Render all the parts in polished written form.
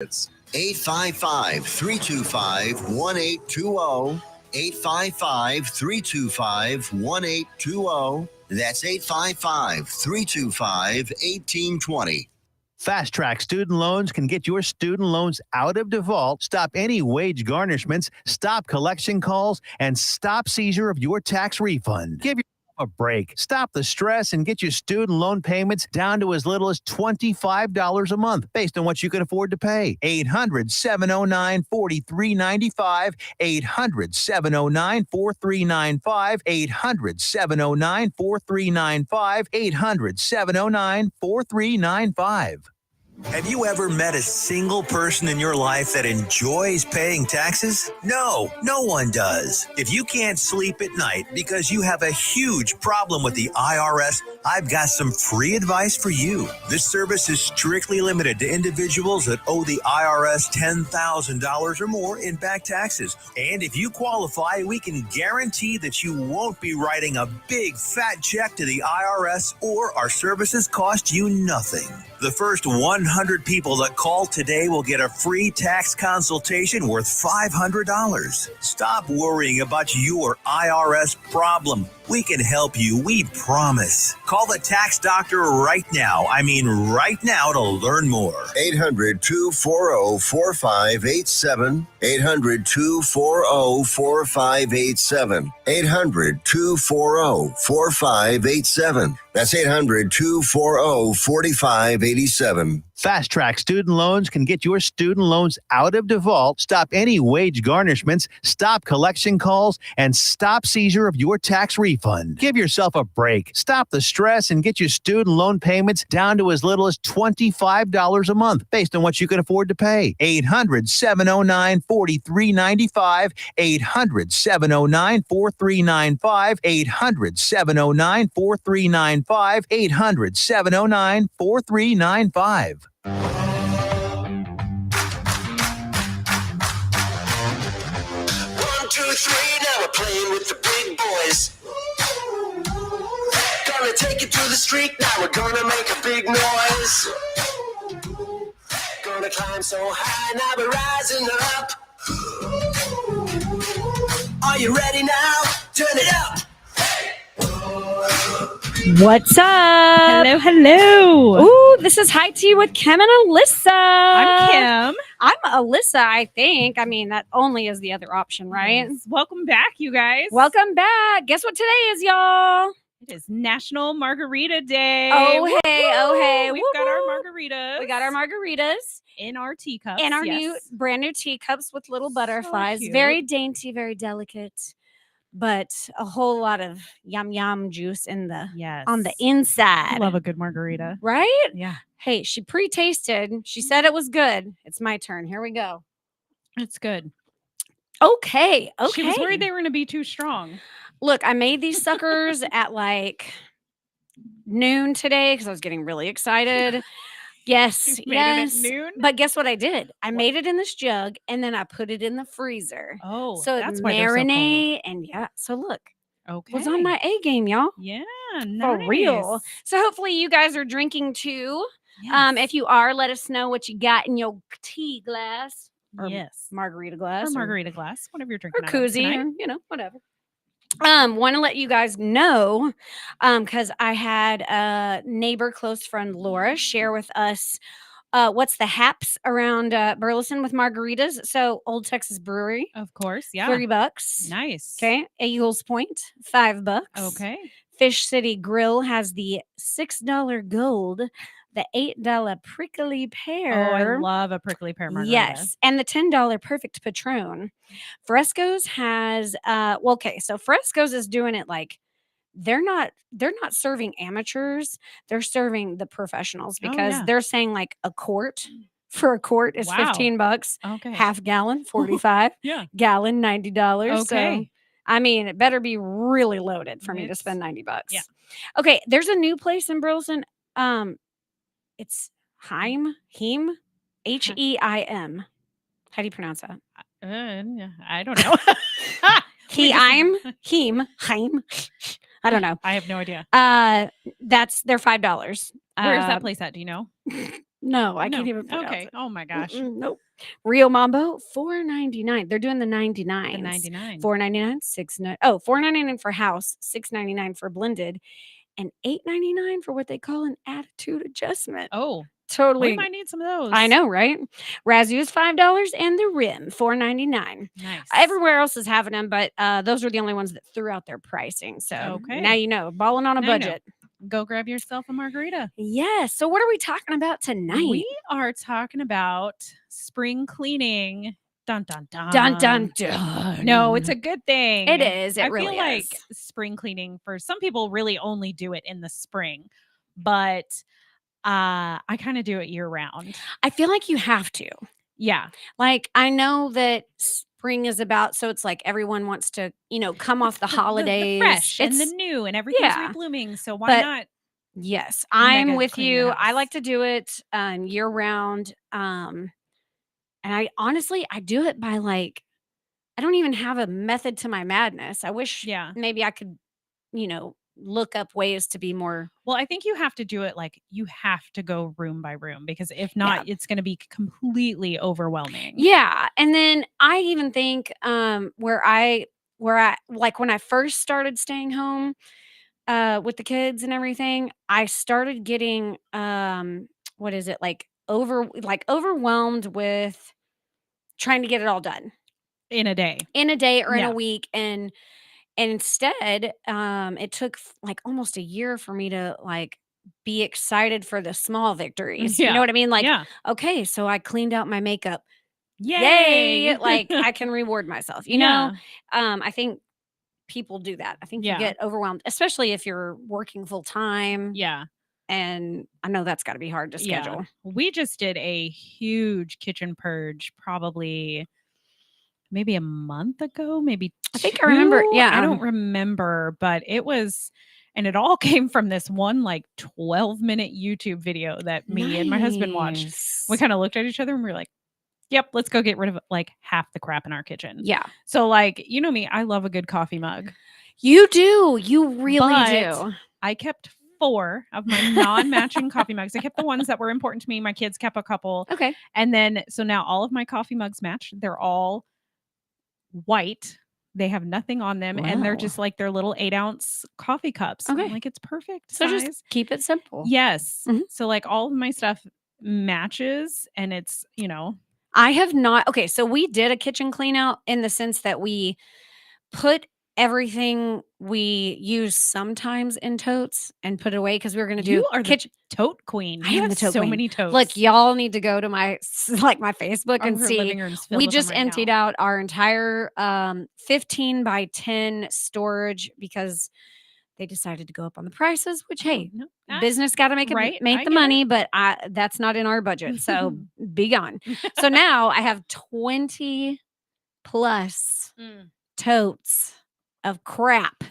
It's 855-325-1820. 855-325-1820. That's 855-325-1820. Fast Track Student Loans can get your student loans out of default, stop any wage garnishments, stop collection calls, and stop seizure of your tax refund. Give yourself a break. Stop the stress and get your student loan payments down to as little as $25 a month based on what you can afford to pay. 800-709-4395. 800-709-4395. 800-709-4395. 800-709-4395. Have you ever met a single person in your life that enjoys paying taxes? No, no one does. If you can't sleep at night because you have a huge problem with the IRS, I've got some free advice for you. This service is strictly limited to individuals that owe the IRS $10,000 or more in back taxes. And if you qualify, we can guarantee that you won't be writing a big fat check to the IRS, or our services cost you nothing. The first 100 people that call today will get a free tax consultation worth $500. Stop worrying about your IRS problem. We can help you, we promise. Call the tax doctor right now. I mean right now, to learn more. 800-240-4587. 800-240-4587. 800-240-4587. That's 800-240-4587. Fast Track Student Loans can get your student loans out of default, stop any wage garnishments, stop collection calls, and stop seizure of your tax refund. Give yourself a break. Stop the stress and get your student loan payments down to as little as $25 a month based on what you can afford to pay. 800-709-4395. 800-709-4395. 800-709-4395. 800-709-4395. 1, 2, 3, now we're playing with the big boys. Gonna take it to the street, now we're gonna make a big noise. Gonna climb so high, now we're rising up. Are you ready now? Turn it up. What's up? Hello, hello. Ooh, this is High Tea with Kim and Alyssa. I'm Kim. I'm Alyssa, I think. I mean, that only is the other option, right? Yes. Welcome back, you guys. Welcome back. Guess what today is, y'all? It is National Margarita Day. Oh, Woo-hoo! hey, oh, hey. We've got our margaritas. We got our margaritas. In our teacups. And our yes. brand new teacups with little butterflies. cute. Very dainty, very delicate. But a whole lot of yum juice in the on the inside. I love a good margarita. Right? Yeah. Hey, she pre-tasted. She said it was good. It's my turn. Here we go. It's good. Okay. She was worried they were going to be too strong. Look, I made these suckers at like noon today because I was getting really excited. Yes, You made yes. it at noon? But guess what I did? I made it in this jug and then I put it in the freezer. Oh, So that's it why they're so marinate and yeah. So look, Okay. was on my A game, y'all. Yeah, For real. nice. So hopefully you guys are drinking too. Yes. If you are, let us know what you got in your tea glass. Or yes. margarita glass. Or margarita glass, whatever you're drinking. Or out of koozie, tonight. or, whatever. Want to let you guys know, because I had a neighbor, close friend Laura, share with us what's the haps around Burleson with margaritas. So Old Texas Brewery, Of course, yeah. $30. Nice. Okay, Eagles Point, $5. Okay. Fish City Grill has the $6 gold, the $8 prickly pear. Oh, I love a prickly pear margarita. Yes, and the $10 perfect Patron. Fresco's has so Fresco's is doing it like they're not serving amateurs, they're serving the professionals because yeah. they're saying like a quart is Wow. $15, Okay. half gallon $45, Yeah. gallon $90. So Okay. I mean, it better be really loaded for me to spend $90. Yeah. Okay, there's a new place in Burleson. It's Heim, Heim. How do you pronounce that? I don't know. Heim. I don't know. I have no idea. They're $5. Where's that place at? Do you know? No, I No. can't even pronounce Okay. it. Oh my gosh. Nope. Rio Mambo, $4.99. They're doing the 99s. The 99. $4.99, $4.99 for house, $6.99 for blended, and $8.99 for what they call an attitude adjustment. Oh, we Totally. might need some of those. I know, right? Razu's $5 and the rim $4.99. Nice. Everywhere else is having them, but those are the only ones that threw out their pricing. So Okay. now you know, balling on a Now you know. budget. Go grab yourself a margarita. Yes. So what are we talking about tonight? We are talking about spring cleaning. Dun dun dun. Dun dun dun. No, it's a good thing. It is. It I really feel like is. spring cleaning for some people really only do it in the spring, but I kind of do it year round. I feel like you have to. Yeah. Like, I know that spring is about, so it's like everyone wants to, come off the holidays. The fresh and the It's- new and everything's yeah. reblooming. So why But- not? Yes, I'm Mega with clean you. your I like house. to do it year round. And I honestly, I do it by like, I don't even have a method to my madness. I wish Yeah. maybe I could, look up ways to be more. Well, I think you have to do it like you have to go room by room because if not, it's going to be completely overwhelming. Yeah. And then I even think where I like when I first started staying home with the kids and everything, I started getting what is it, like overwhelmed with trying to get it all done In a day. or in Yeah. a week. And instead, it took like almost a year for me to like be excited for the small victories. You Yeah. know what I mean? Like, Yeah. okay, so I cleaned out my makeup. Yay! Yay! Like I can reward myself. You know, I think people do that. I think you Yeah. get overwhelmed, especially if you're working full time. Yeah. And I know that's got to be hard to schedule. We just did a huge kitchen purge probably maybe a month ago, maybe I think I remember. 2? Yeah. I don't remember, but it was, and it all came from this one like 12-minute YouTube video that me and my husband watched. We Nice. kind of looked at each other and we were like, yep, let's go get rid of like half the crap in our kitchen. Yeah. So like, you know me, I love a good coffee mug. You do. You really But do. I kept 4 of my non-matching coffee mugs. I kept the ones that were important to me. My kids kept a couple. Okay. And then, so now all of my coffee mugs match. They're all white. They have nothing on them. And they're Wow. just like their little 8-ounce coffee cups. Okay. I'm like, it's perfect So size. just keep it simple. Yes. Mhm. So like all of my stuff matches and it's, I have not. Okay. So we did a kitchen clean out in the sense that we put everything we use sometimes in totes and put it away because we were going to do you are kitchen. the tote queen. I You am have the tote so queen. many totes. Look, y'all need to go to my my Facebook and Her see. living room's filled We with them just right emptied now. out our entire 15 by 10 storage because they decided to go up on the prices, which hey, No, business got to make right, I make the get money, but that's not in our budget. So be gone. So now I have 20 plus totes of crap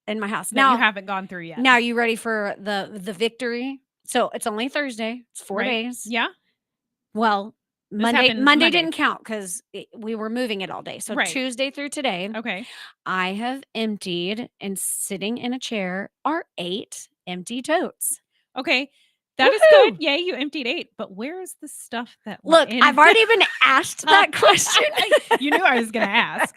in my house. that Now you haven't gone through yet. now you ready for the victory? So it's only Thursday. It's 4 Right? days. Yeah. Well, This Monday happens Monday Monday. didn't count because we were moving it all day. So Right. Tuesday through today, Okay. I have emptied and sitting in a chair are 8 empty totes. Okay. That is Woohoo! good. Yay, you emptied 8. But where is the stuff that Look, went in? I've already been asked that question. You knew I was going to ask.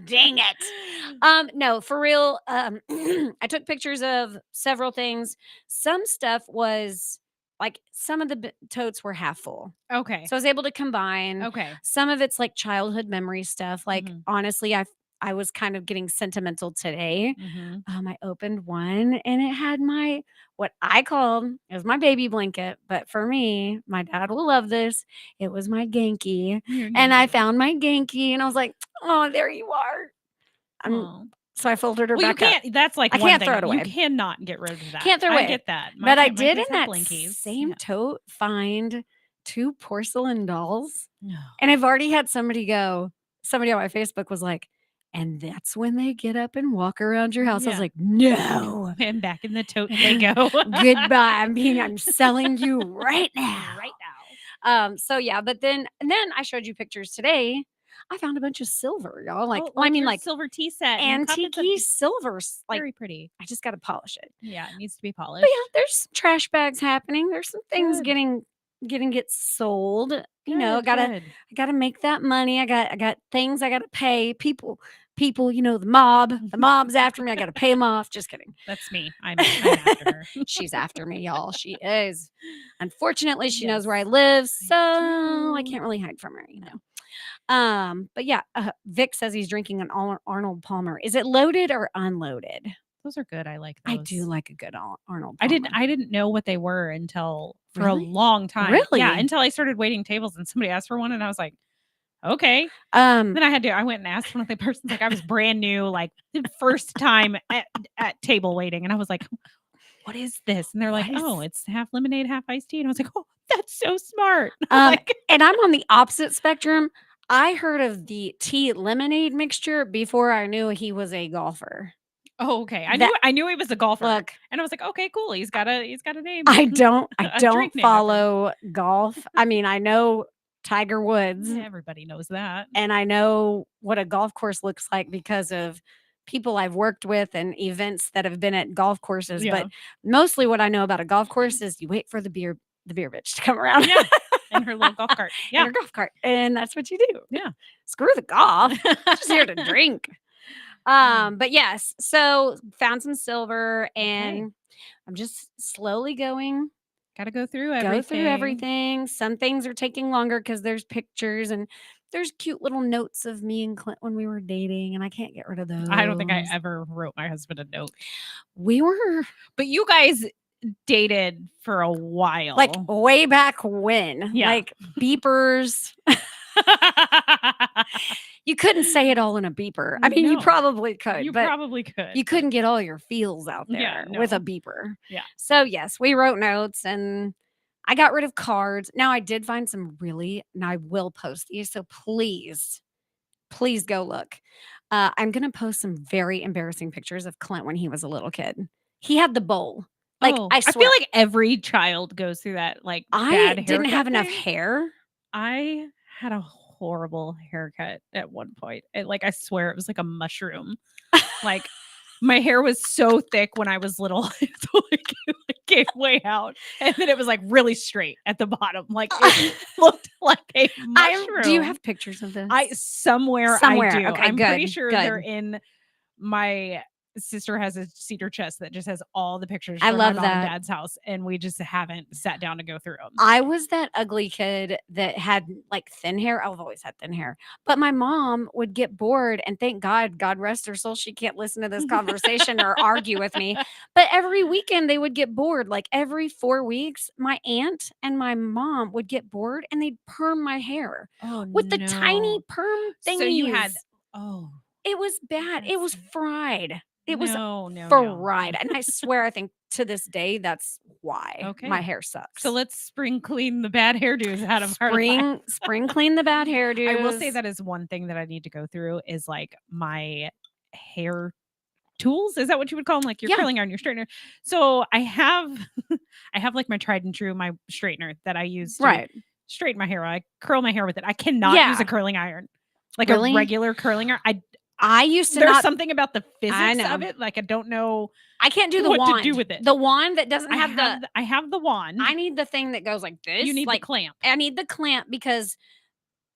Dang it. No, for real. I took pictures of several things. Some stuff was like some of the totes were half full. Okay. So I was able to combine. Okay. Some of it's like childhood memory stuff. Like Mhm. honestly, I was kind of getting sentimental today. Mhm. I opened one and it had what I called, it was my baby blanket, but for me, my dad will love this. It was my Genki. And I found my Genki and I was like, oh, there you are. Oh. So I folded her Well, you back up. can't. That's like I one can't thing. throw it away. You cannot get rid of that. Can't throw it I away. get that. But I my did kids in have that Blinkies. same Yeah. tote find 2 porcelain dolls. No. And I've already had somebody on my Facebook was like, and that's when they get up and walk around your house. I was Yeah. like, no. And back in the tote they go. Goodbye. I'm selling you right now. Right now. So yeah, but then I showed you pictures today. I found a bunch of silver, y'all. Like, Oh, well, I mean, your like silver tea set. and cup. It's a antique silver. Like, very pretty. I just got to polish it. Yeah, it needs to be polished. But yeah, there's some trash bags happening. There's some things Good. getting gonna get sold. You know, Good, I good. gotta make that money. I got things I gotta pay. People, you know, the mob's after me. I gotta pay them off. Just kidding. That's me. I'm after her. She's after me, y'all. She is. Unfortunately, she knows where I Yes. live, so I do. can't really hide from her, you know. But yeah, Vic says he's drinking an Arnold Palmer. Is it loaded or unloaded? Those are good. I like I those. do like a good Arnold I Palmer. didn't know what they were until for a Really? long time. Yeah, Really? until I started waiting tables and somebody asked for one and I was like, okay. Um, Then I went and asked one of the persons, like I was brand new, like the first time at table waiting. And I was like, what is this? And they're like, What is- oh, it's half lemonade, half iced tea. And I was like, oh, that's so smart. Like, and I'm on the opposite spectrum. I heard of the tea lemonade mixture before I knew he was a golfer. oh, okay. That- I knew he was a golfer. Look, And I was like, okay, cool. He's got a name. I don't A drink name, I follow golf. I mean, I know Tiger Woods. Yeah, everybody knows that. And I know what a golf course looks like because of people I've worked with and events that have been at golf courses. Yeah. But mostly what I know about a golf course is you wait for the beer bitch to come around. Yeah. In her little golf cart. In Yeah. her golf cart. And that's what you do. Yeah. Screw the golf. Just here to drink. But yes, so found some silver and I'm just slowly going. Gotta go through Everything. Some things are taking longer because there's pictures and there's cute little notes of me and Clint when we were dating, and I can't get rid of those. I don't think I ever wrote my husband a note. We were But you guys dated for a while. like way back when. Yeah. Like beepers. You couldn't say it all in a beeper. I mean, you No. probably could. You but probably could. you couldn't get all your feels out there Yeah, with a no. beeper. Yeah. So yes, we wrote notes and I got rid of cards. Now I did find some and I will post these. So please go look. I'm going to post some very embarrassing pictures of Clint when he was a little kid. He had the bowl. Like I swear, feel like every child goes through that. Like I bad didn't haircut have enough thing. hair. I had a horrible haircut at one point. I swear it was like a mushroom. Like my hair was so thick when I was little, so it gave way out, and then it was like really straight at the bottom. Like it looked like a mushroom. Do you have pictures of this? Somewhere. Somewhere. I do. Okay, I'm pretty good, sure good. they're in my sister has a cedar chest that just has all the pictures I from love my mom and that. dad's house, and we just haven't sat down to go through them. I was that ugly kid that had like thin hair. I've always had thin hair, but my mom would get bored, and thank God rest her soul, she can't listen to this conversation or argue with me. But every weekend they would get bored. Like every 4 weeks, my aunt and my mom would get bored, and they'd perm my hair with the tiny perm thingies. So you had it was bad. It was fried. It was no. fried. And I swear, I think to this day, that's why my hair sucks. So let's spring clean the bad hairdos out of our life. Spring clean the bad hairdos. I will say that is one thing that I need to go through is like my hair tools. Is that what you would call them? Like your curling iron, your straightener. So I have like my tried and true, my straightener that I use to straighten my hair. I curl my hair with it. I cannot use a curling iron. Like a regular curling iron. I used to. There's something about the physics of it. Like I don't know. I can't do the wand. What to do with it. The wand that doesn't have I have the wand. I need the thing that goes like this. You need like the clamp. I need the clamp because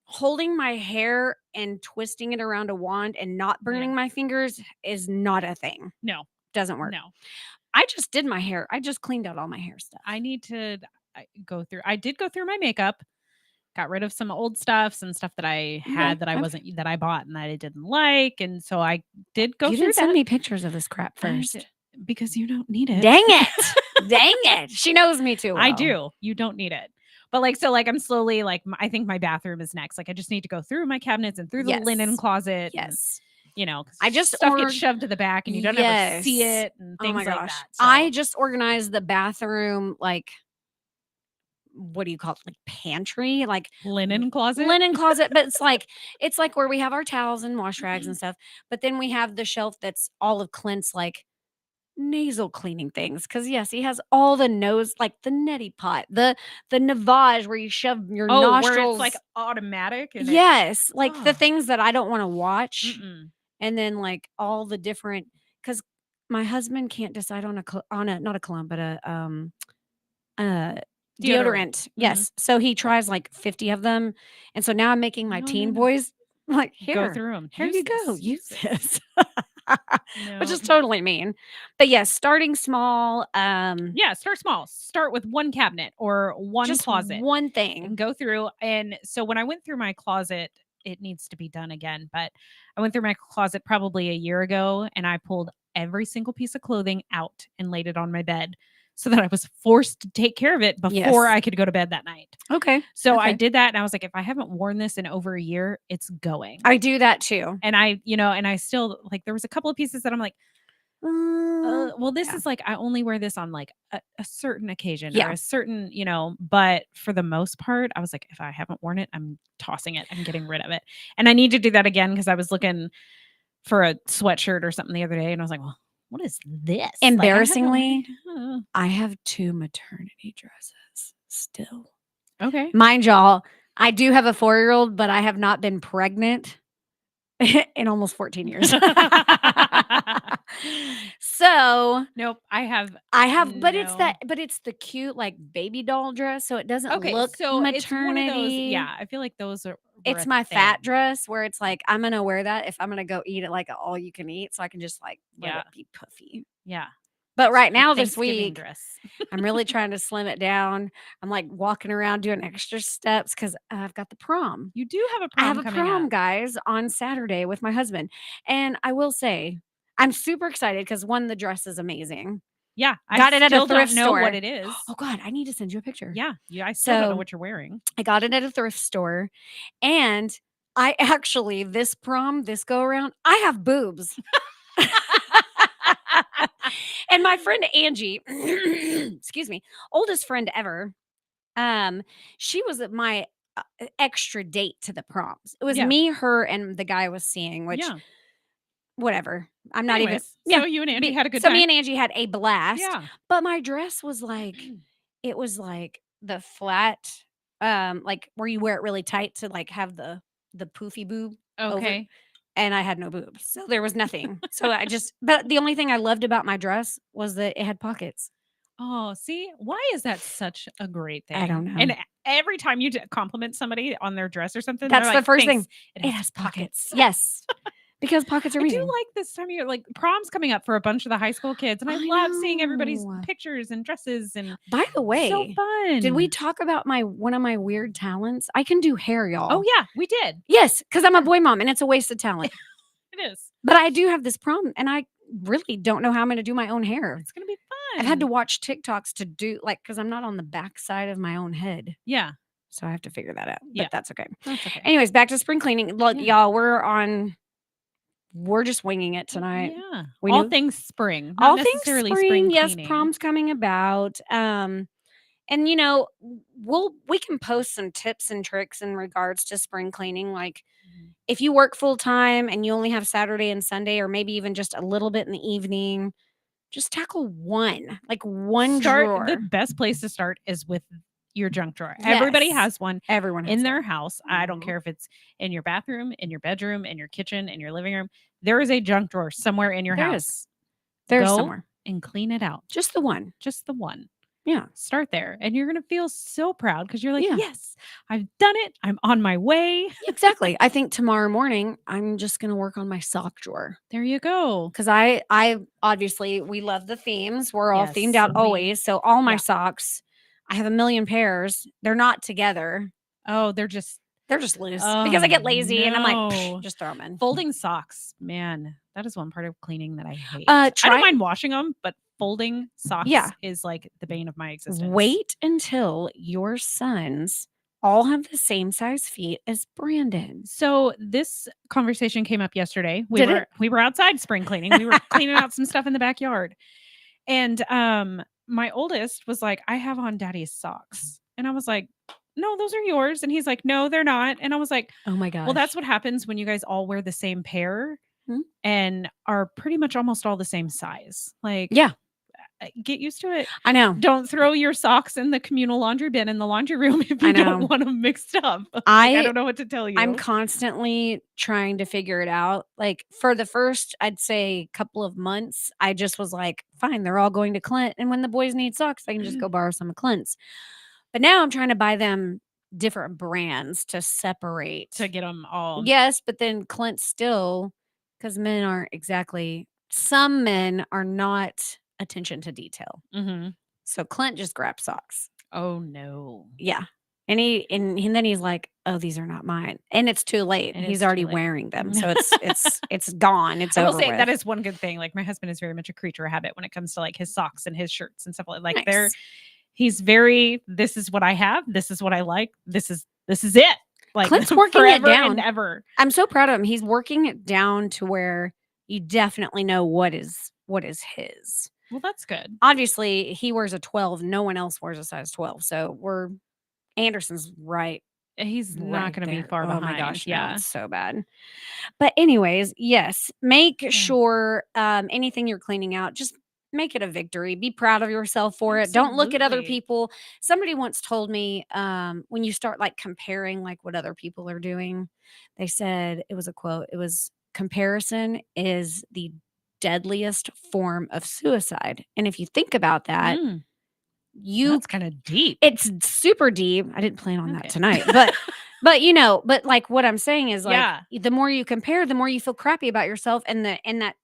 holding my hair and twisting it around a wand and not burning my fingers is not a thing. No, doesn't work. No, I just did my hair. I just cleaned out all my hair stuff. I need to go through. I did go through my makeup. Got rid of some old stuff, some stuff that I had that I wasn't that I bought and that I didn't like, and so I did go you through didn't send me pictures of this crap first because you don't need it. Dang it! Dang it! She knows me too well. I do. You don't need it, but I'm slowly I think my bathroom is next. Like I just need to go through my cabinets and through the linen closet. Yes. And, I just stuff gets shoved to the back and you don't ever see it and things like that. So. I just organized the bathroom what do you call it? Like pantry, like linen closet, but it's like where we have our towels and wash rags and stuff. But then we have the shelf that's all of Clint's like nasal cleaning things. Cause yes, he has all the nose, like the neti pot, the Navage where you shove your nostrils. Where it's like automatic. And yes. The things that I don't want to watch. Mm-mm. And then like all the different, cause my husband can't decide on not a cologne, but a Deodorant. Mhm. Yes. So he tries like 50 of them. And so now I'm making my No, teen no. boys like, Go here, through them. here you go. Use Use this. Which No. is totally mean. But yes, starting small, Yeah, start small. Start with one cabinet or one just closet one and thing. go through. And so when I went through my closet, it needs to be done again, but I went through my closet probably a year ago and I pulled every single piece of clothing out and laid it on my bed so that I was forced to take care of it before Yes. I could go to bed that night. Okay. So I Okay. did that and I was like, if I haven't worn this in over a year, it's going. I do that too. And I still like there was a couple of pieces that I'm like, well, this Yeah. is like I only wear this on like a certain occasion or Yeah. a certain, but for the most part, I was like, if I haven't worn it, I'm tossing it. I'm getting rid of it. And I need to do that again because I was looking for a sweatshirt or something the other day and I was like, well, what is this? Like, I have no Embarrassingly, idea. I have 2 maternity dresses still. Okay. Mind y'all, I do have a 4-year-old, but I have not been pregnant in almost 14 years. So Nope. I have but no. it's the cute like baby doll dress, so it doesn't Okay, look so it's one of those. maternity. Yeah, I feel like those were It's a my fat thing. dress where it's like I'm gonna wear that if I'm gonna go eat at like a all you can eat, so I can just like let Yeah. it be puffy. Yeah. But right Your now this Thanksgiving week, dress. I'm really trying to slim it down. I'm like walking around doing extra steps because I've got the prom. You do have a I prom have a coming prom, up. guys, on Saturday with my husband. And I will say, I'm super excited because one, the dress is amazing. Yeah, Got I it at a still thrift don't know what store. it is. Oh, God, I need to send you a picture. Yeah, I still don't know So what you're wearing. I got it at a thrift store. And I actually, this prom, this go around, I have boobs. And my friend Angie, excuse me, oldest friend ever, she was at my extra date to the proms. It was Yeah. me, her, and the guy I was seeing, which Yeah. whatever. I'm not even. Anyways, so you and Angie had a good so time. me and Angie had a blast. Yeah. But my dress was like, it was like the flat, like where you wear it really tight to like have the poofy boob over. Okay. And I had no boobs, so there was nothing. So but the only thing I loved about my dress was that it had pockets. Oh, see, why is that such a great thing? I don't know. And every time you compliment somebody on their dress or something, That's they're the like, first "Thanks, thing. It It has has pockets. pockets." Yes, because pockets are I do amazing. like this time of year, like prom's coming up for a bunch of the high school kids, and I I love seeing everybody's know. pictures and dresses and By the way, so fun. did we talk about one of my weird talents? I can do hair, y'all. Oh yeah, we did. Yes, because I'm a boy mom and it's a waste of talent. It is. But I do have this problem and I really don't know how I'm going to do my own hair. It's gonna be fun. I've had to watch TikToks to do because I'm not on the back side of my own head. Yeah, So I have to figure that out. Yeah. But that's okay. that's okay. Anyways, back to spring cleaning. Look, Yeah. y'all, we're just winging it tonight. Yeah, We all knew- things spring, All not things necessarily spring, yes, cleaning. prom's coming about. And we can post some tips and tricks in regards to spring cleaning. Like if you work full time and you only have Saturday and Sunday, or maybe even just a little bit in the evening, just tackle one drawer. The best place to start is with your junk drawer. Everybody Yes. has one Everyone has in their one. house. I don't Mhm. care if it's in your bathroom, in your bedroom, in your kitchen, in your living room. There is a junk drawer somewhere in your There house. is. There's Go somewhere. and clean it out. Just the one. Just the one. Yeah. Start there. And you're going to feel so proud because you're like, Yeah. yes, I've done it. I'm on my way. Exactly. I think tomorrow morning I'm just gonna work on my sock drawer. There you go. Because I obviously we love the themes. We're all themed Yes, out we- always. So all my yeah. socks, I have a million pairs. They're not together. Oh, they're just loose because I get lazy and I'm like, no. just throw them in. Folding socks. Man, that is one part of cleaning that I hate. I Try- don't mind washing them, but folding socks Yeah. is like the bane of my existence. Wait until your sons all have the same size feet as Brandon. So this conversation came up yesterday. Did We were outside spring cleaning. We were cleaning out some stuff in the backyard. And my oldest was like, I have on daddy's socks. And I was like, no, those are yours. And he's like, no, they're not. And I was like, Oh my gosh. well, that's what happens when you guys all wear the same pair Hmm. and are pretty much almost all the same size. Like, Yeah. Get used to it. I know. Don't throw your socks in the communal laundry bin in the laundry room if I you know. don't want them mixed up. I don't know what to tell you. I'm constantly trying to figure it out. Like for the first, I'd say couple of months, I just was like, fine, they're all going to Clint. And when the boys need socks, I can just go borrow some of Clint's. But now I'm trying to buy them different brands to separate. to get them all. Yes, but then Clint still, because men aren't exactly, some men are not attention to detail. Mm-hmm. So Clint just grabbed socks. Oh no. Yeah. And then he's like, "Oh, these are not mine." And it's too late. It He's is too already late. wearing them. So it's gone. It's I will over say with. that is one good thing. Like my husband is very much a creature of habit when it comes to like his socks and his shirts and stuff like they're Nice. he's very, this is what I have, this is what I like, this is it. Like Clint's working it forever down. and ever. I'm so proud of him. He's working it down to where you definitely know what is his. Well, that's good. Obviously, he wears a 12. No one else wears a size 12. So Anderson's right. He's not right going to be there. far Oh behind. my gosh, no, yeah. it's so bad. But anyways, yes, make sure anything you're cleaning out, just make it a victory. Be proud of yourself for it. Don't look at other Absolutely. people. Somebody once told me when you start like comparing like what other people are doing, they said, it was a quote, it was, comparison is the deadliest form of suicide. And if you think about that, That's kind of deep. it's super deep. I didn't plan on that Okay. tonight, but but like what I'm saying is like Yeah. the more you compare, the more you feel crappy about yourself, and that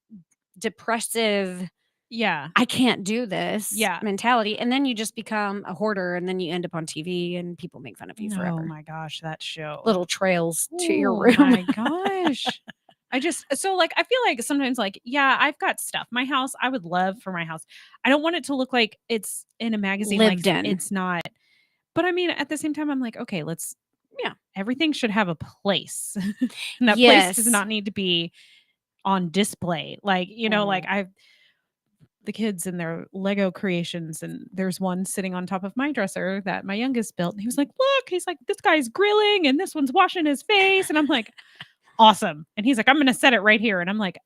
depressive, Yeah. I can't do this Yeah. mentality, and then you just become a hoarder, and then you end up on TV, and people make fun of you Oh forever. my gosh, that show. Little trails to your Oh room. my gosh. I feel like sometimes like, yeah, I've got stuff. My house, I would love for my house. I don't want it to look like it's in a magazine. Lived like in. It's not. But I mean, at the same time, I'm like, okay, everything should have a place. And that place does Yes. not need to be on display. Like, like the kids and their Lego creations, and there's one sitting on top of my dresser that my youngest built. And he was like, look, he's like, this guy's grilling and this one's washing his face. And I'm like, awesome. And he's like, I'm going to set it right here. And I'm like,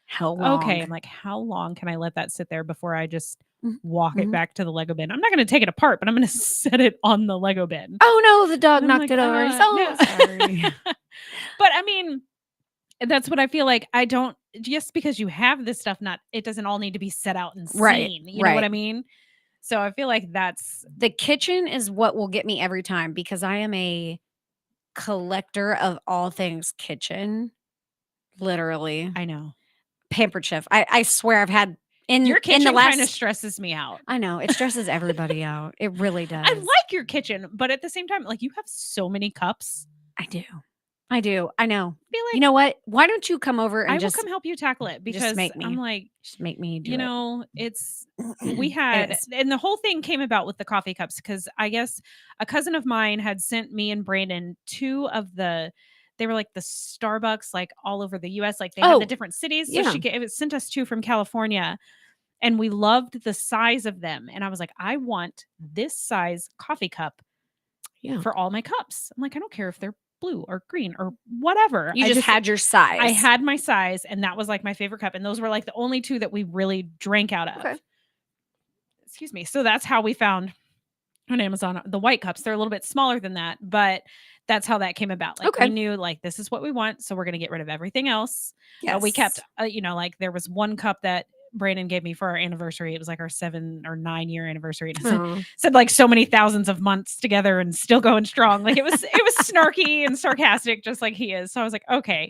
How long? okay. I'm like, how long can I let that sit there before I just Mhm. walk it back to the Lego bin? I'm not going to take it apart, but I'm going to set it on the Lego bin. Oh no, the dog And I'm knocked like, it over. no. Sorry. But I mean, that's what I feel like. I don't, just because you have this stuff, it doesn't all need to be set out and seen. Right, You know what I right. mean? So I feel like that's, The kitchen is what will get me every time because I am a collector of all things kitchen. Literally. I know. Pampered chef. I swear I've had Your kitchen in the last kind of stresses me out. I know, it stresses everybody out. It really does. I like your kitchen, but at the same time, like you have so many cups. I do. I know. I feel like You know what? Why don't you come over and I will just come help you tackle it, because make me. I'm like, just make me do it. it's we had, and the whole thing came about with the coffee cups because I guess a cousin of mine had sent me and Brandon two of they were like the Starbucks, like all over the US, like they had the different cities. So yeah. sent us two from California, and we loved the size of them. And I was like, I want this size coffee cup for all my cups. I'm like, I don't care if they're blue or green or whatever. You just had your size. I had my size, and that was like my favorite cup. And those were like the only two that we really drank out of. Okay. Excuse me. So that's how we found on Amazon the white cups. They're a little bit smaller than that, but that's how that came about. Like we knew like this is what we want, so we're going to get rid of everything else. We kept like there was one cup that Brandon gave me for our anniversary. It was like our 7 or 9 year anniversary. And it said like so many thousands of months together and still going strong. Like it was snarky and sarcastic, just like he is. So I was like, okay.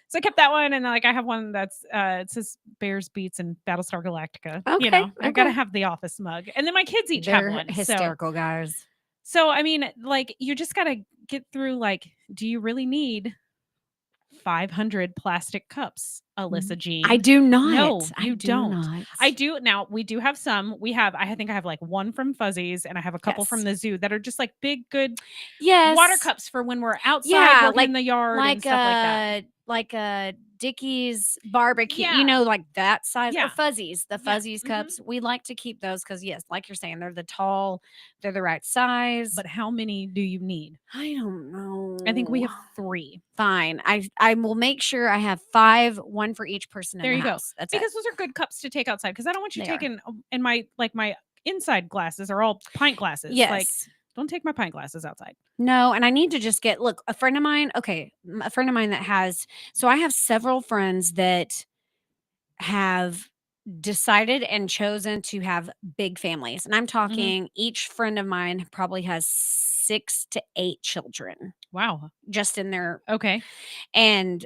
So I kept that one, and like I have one that's it says Bears Beats and Battlestar Galactica. Okay, I gotta have the office mug, and then my kids each have one. Hysterical guys. So I mean, like you just gotta get through. Like, do you really need 500 plastic cups, Alyssa Jean? I do not. No, you don't. Not. I do. Now we do have some. I think I have like one from Fuzzies, and I have a couple from the zoo that are just like big, good water cups for when we're outside working in the yard and stuff like that. Like a Dickie's barbecue, Yeah. like that size, Yeah. or Fuzzies, the Fuzzies cups. We like to keep those because yes, like you're saying, they're they're the right size. But how many do you need? I don't know. I think we have 3. Fine. I will make sure I have 5, one for each person There in you the go. house. That's Because it. those are good cups to take outside. Because I don't want you They are. taking and my inside glasses are all pint glasses. Yes. Like, don't take my pint glasses outside. No, and I need to just look, a friend of mine that has, so I have several friends that have decided and chosen to have big families. And I'm talking each friend of mine probably has 6 to 8 children Wow. just in their Okay. and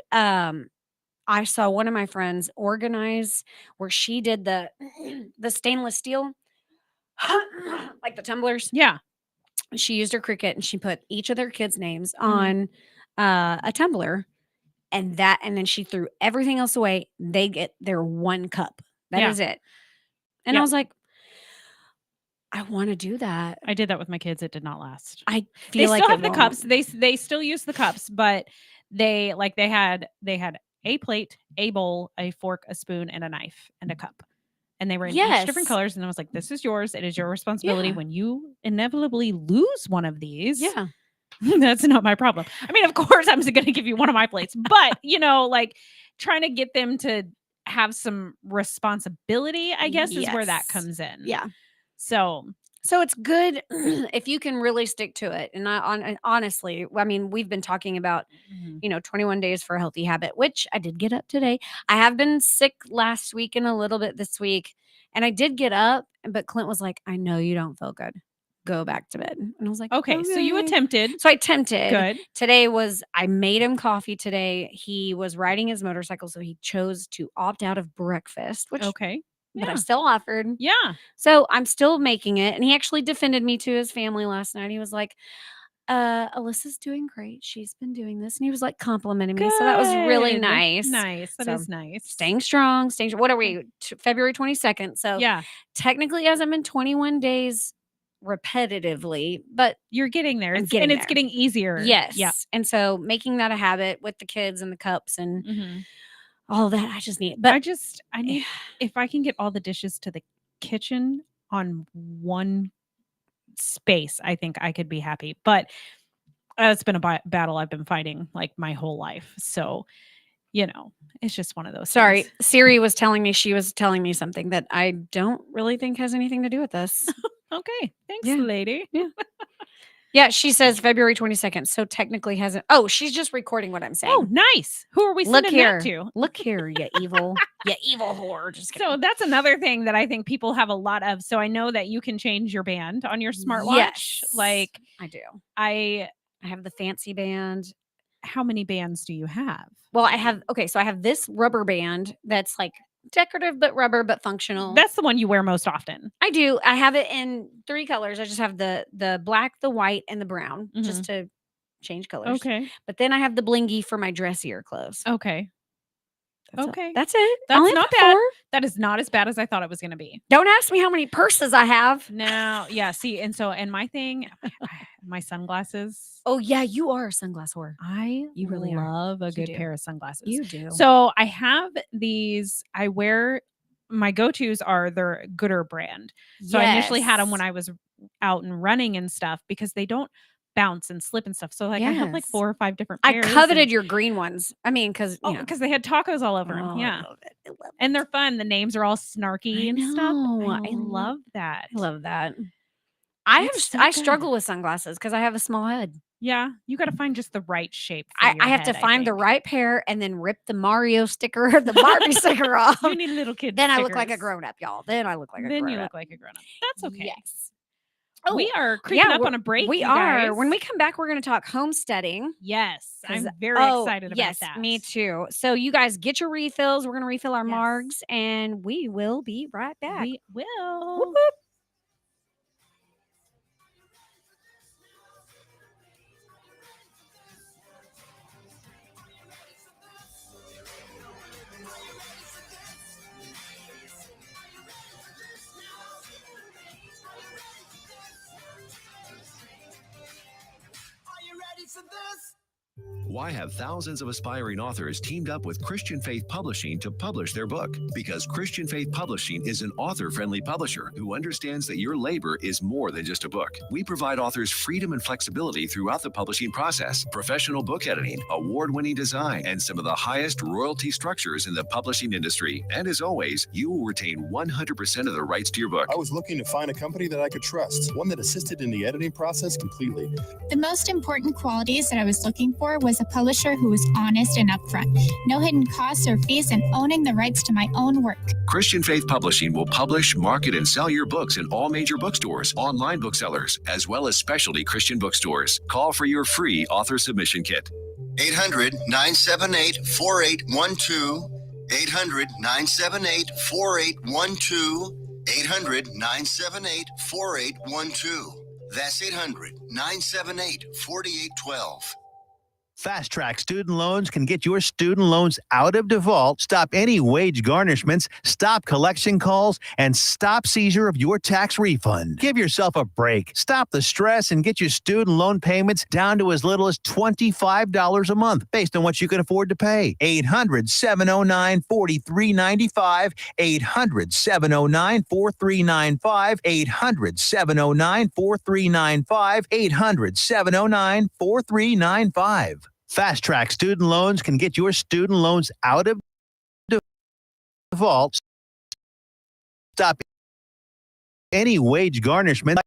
I saw one of my friends organize where she did the the stainless steel like the tumblers. Yeah. She used her Cricut and she put each of their kids' names on a tumbler and then she threw everything else away. They get their one cup. That Yeah. is it. And I was like, I want to do that. I did that with my kids. It did not last. I They feel like still it have the won't. cups. They still use the cups, but they had a plate, a bowl, a fork, a spoon, and a knife and a cup. And they were in each different Yes. colors. And I was like, this is yours. It is your responsibility. Yeah. When you inevitably lose one of these, Yeah. that's not my problem. I mean, of course, I'm going to give you one of my plates, but like trying to get them to have some responsibility, I guess, is where that Yes. comes in. Yeah. So it's good if you can really stick to it. And honestly, I mean, we've been talking about, 21 days for a healthy habit, which I did get up today. I have been sick last week and a little bit this week. And I did get up, but Clint was like, I know you don't feel good. Go back to bed. And I was like, okay. So you "Okay." attempted. So I attempted. Good. Today I made him coffee today. He was riding his motorcycle, so he chose to opt out of breakfast, which Okay. but I Yeah. still offered. Yeah. So I'm still making it. And he actually defended me to his family last night. He was like, Alyssa's doing great. She's been doing this. And he was like complimenting me. So that was really Good. nice. Nice. That is So, nice. Staying strong. What are we? February 22nd. So Yeah. technically, as I'm in 21 days repetitively, but You're getting there. I'm It's getting there. getting easier. yes. Yeah. And so making that a habit with the kids and the cups and Mhm. all that, I just need. But I need, if I can get all the dishes to the kitchen on one space, I think I could be happy. But it's been a battle I've been fighting like my whole life. So, it's just one of those sorry, things. Siri was telling me something that I don't really think has anything to do with this. Okay. Thanks, Yeah. lady. Yeah, she says February 22nd. So technically hasn't. Oh, she's just recording what I'm saying. Oh, nice. Who are we Look sending here. that to? Look here, you evil whore. Just kidding. So that's another thing that I think people have a lot of. So I know that you can change your band on your smartwatch. Yes, Like I do. I have the fancy band. How many bands do you have? Well, I have this rubber band that's like decorative but rubber but functional. That's the one you wear most often. I do. I have it in 3 colors. I just have the black, the white, and the brown just to change colors. Okay. But then I have the blingy for my dressier clothes. Okay. That's Okay. That's it. That's Only not have bad. 4. That is not as bad as I thought it was going to be. Don't ask me how many purses I have. No. Yeah. See, and my thing, my sunglasses. Oh yeah, you are a sunglass whore. You really are. love a You good do. pair of sunglasses. You do. So I have these. I wear my go-tos are their Gooder brand. So I initially had them when I was out and running and stuff because they don't bounce and slip and stuff. So like I have like Yes. 4 or 5 different I pairs. coveted your green ones. I mean, because because they had tacos all over them. Oh, Yeah. I love it. I love And they're fun. The names are all snarky I and stuff. know. I love that. I love that. It's so I good. struggle with sunglasses because I have a small head. Yeah. You got to find just the right shape. For I your have to head, I find the think. right pair and then rip the Mario sticker or the Barbie sticker off. You need little kids. Then I look like a grown up, y'all. Then I look like a Then grown you up. look like a grown up. That's okay. Yes. We are creeping up we're- on a break. We you are. guys. When we come back, we're going to talk homesteading. Yes. 'Cause- I'm very excited about yes, that. me too. So you guys get your refills. We're going to refill our Yes. margs and we will be right back. We will. Whoop, whoop. Why have thousands of aspiring authors teamed up with Christian Faith Publishing to publish their book? Because Christian Faith Publishing is an author-friendly publisher who understands that your labor is more than just a book. We provide authors freedom and flexibility throughout the publishing process, professional book editing, award-winning design, and some of the highest royalty structures in the publishing industry. And as always, you will retain 100% of the rights to your book. I was looking to find a company that I could trust, one that assisted in the editing process completely. The most important qualities that I was looking for was a a publisher who is honest and upfront. No hidden costs or fees, and owning the rights to my own work. Christian Faith Publishing will publish, market, and sell your books in all major bookstores, online booksellers, as well as specialty Christian bookstores. Call for your free author submission kit. 800-978-4812. 800-978-4812. 800-978-4812. That's 800-978-4812. Fast Track Student Loans can get your student loans out of default, stop any wage garnishments, stop collection calls, and stop seizure of your tax refund. Give yourself a break. Stop the stress and get your student loan payments down to as little as $25 a month based on what you can afford to pay. 800-709-4395. 800-709-4395. 800-709-4395. 800-709-4395. Fast Track Student Loans can get your student loans out of default, stop any wage garnishment,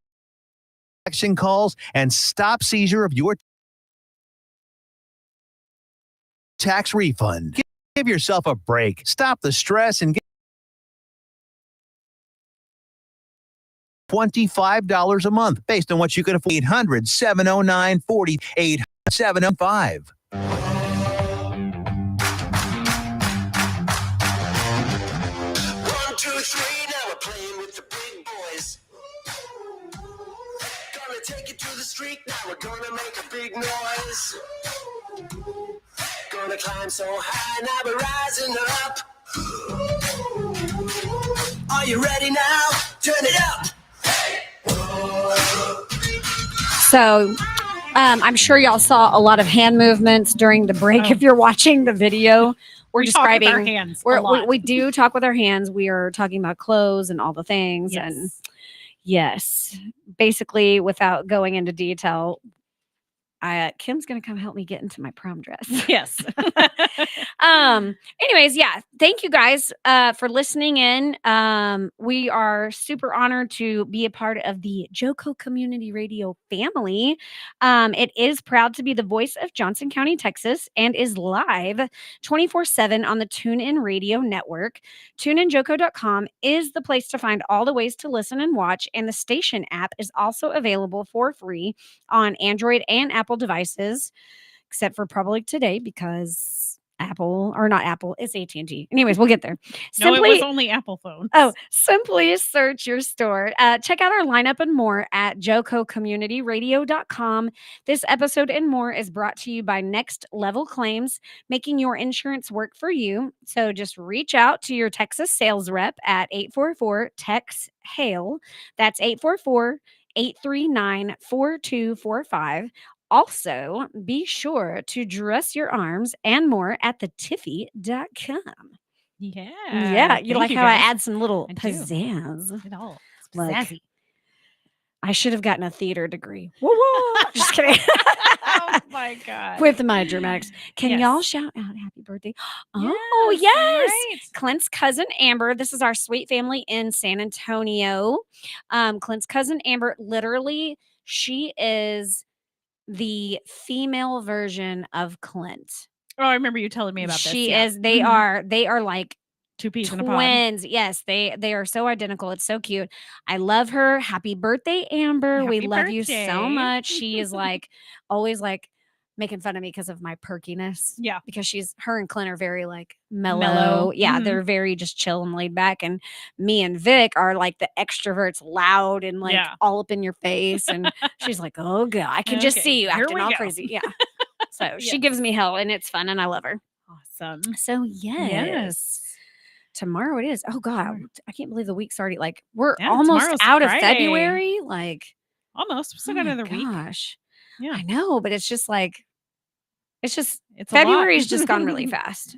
collection calls, and stop seizure of your tax refund. Give yourself a break. Stop the stress and get $25 a month based on what you can afford. 800-709-48. 705. 1, 2, 3, now we're playing with the big boys. Gonna take it to the street, now we're gonna make a big noise. Gonna climb so high, now we're rising up. Are you ready now? Turn it up. So I'm sure y'all saw a lot of hand movements during the break. If you're watching the video, we're describing talk with our hands we do talk with our hands. We are talking about clothes and all the things. Yes. And yes, basically, without going into detail, Kim's gonna come help me get into my prom dress. Yes. Anyways, yeah, thank you guys for listening in. We are super honored to be a part of the JoCo Community Radio family. It is proud to be the voice of Johnson County, Texas, and is live 24/7 on the TuneIn Radio Network. TuneInJoco.com is the place to find all the ways to listen and watch, and the station app is also available for free on Android and Apple devices, except for probably today because it's AT&T. Anyways, we'll get there. No, it was only Apple phones. Oh, simply search your store. Check out our lineup and more at jococommunityradio.com. This episode and more is brought to you by Next Level Claims, making your insurance work for you. So just reach out to your Texas sales rep at 844-TEX-HAIL. That's 844-839-4245. Also, be sure to dress your arms and more at thetiffy.com. Yeah. Yeah. You like how I add some little I do. pizzazz? It all. It's Like, pizzazzy. I should have gotten a theater degree. Woo woo. Just kidding. Oh my God. With my dramatics. Can Yes. y'all shout out happy birthday? Oh, yes. Right. Clint's cousin Amber. This is our sweet family in San Antonio. Clint's cousin Amber, literally, she is the female version of Clint. Oh, I remember you telling me about this. She yeah. is. They Mhm. are like Two peas in a pod. twins. Yes, they are so identical. It's so cute. I love her. Happy birthday, Amber. We Happy love you so birthday. much. She is like always like making fun of me because of my perkiness. Yeah. Because her and Clint are very like mellow. Mellow. Yeah, Mhm. they're very just chill and laid back. And me and Vic are like the extroverts, loud and like Yeah. all up in your face. And she's like, oh god, I can just Okay, see you here acting we all go. crazy. Yeah. So she Yes. gives me hell and it's fun and I love her. Awesome. So yes. Tomorrow it is. Oh God, Tomorrow. I can't believe the week's already like we're Yeah, almost tomorrow's out of Friday. February. Like, Almost. We still oh got my another week. gosh. Yeah. I know, but it's just like it's It's a lot. February's just gone really fast.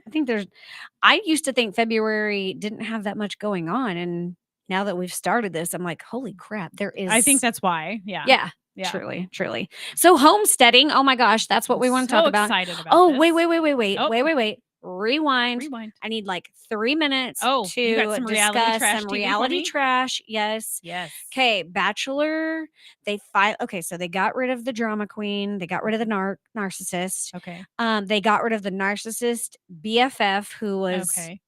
I used to think February didn't have that much going on, and now that we've started this, I'm like, holy crap, there is. I think that's why. Yeah. yeah, Yeah. truly. So homesteading. Oh my gosh, that's what we want to So talk about. excited about Oh this. wait. Oh. Wait. rewind. Rewind. I need like 3 minutes Oh, to you got some reality discuss trash some TV for reality me? trash. Yes. Yes. Okay, Bachelor. Okay, so they got rid of the drama queen. They got rid of the narcissist. Okay. They got rid of the narcissist BFF, who was Okay.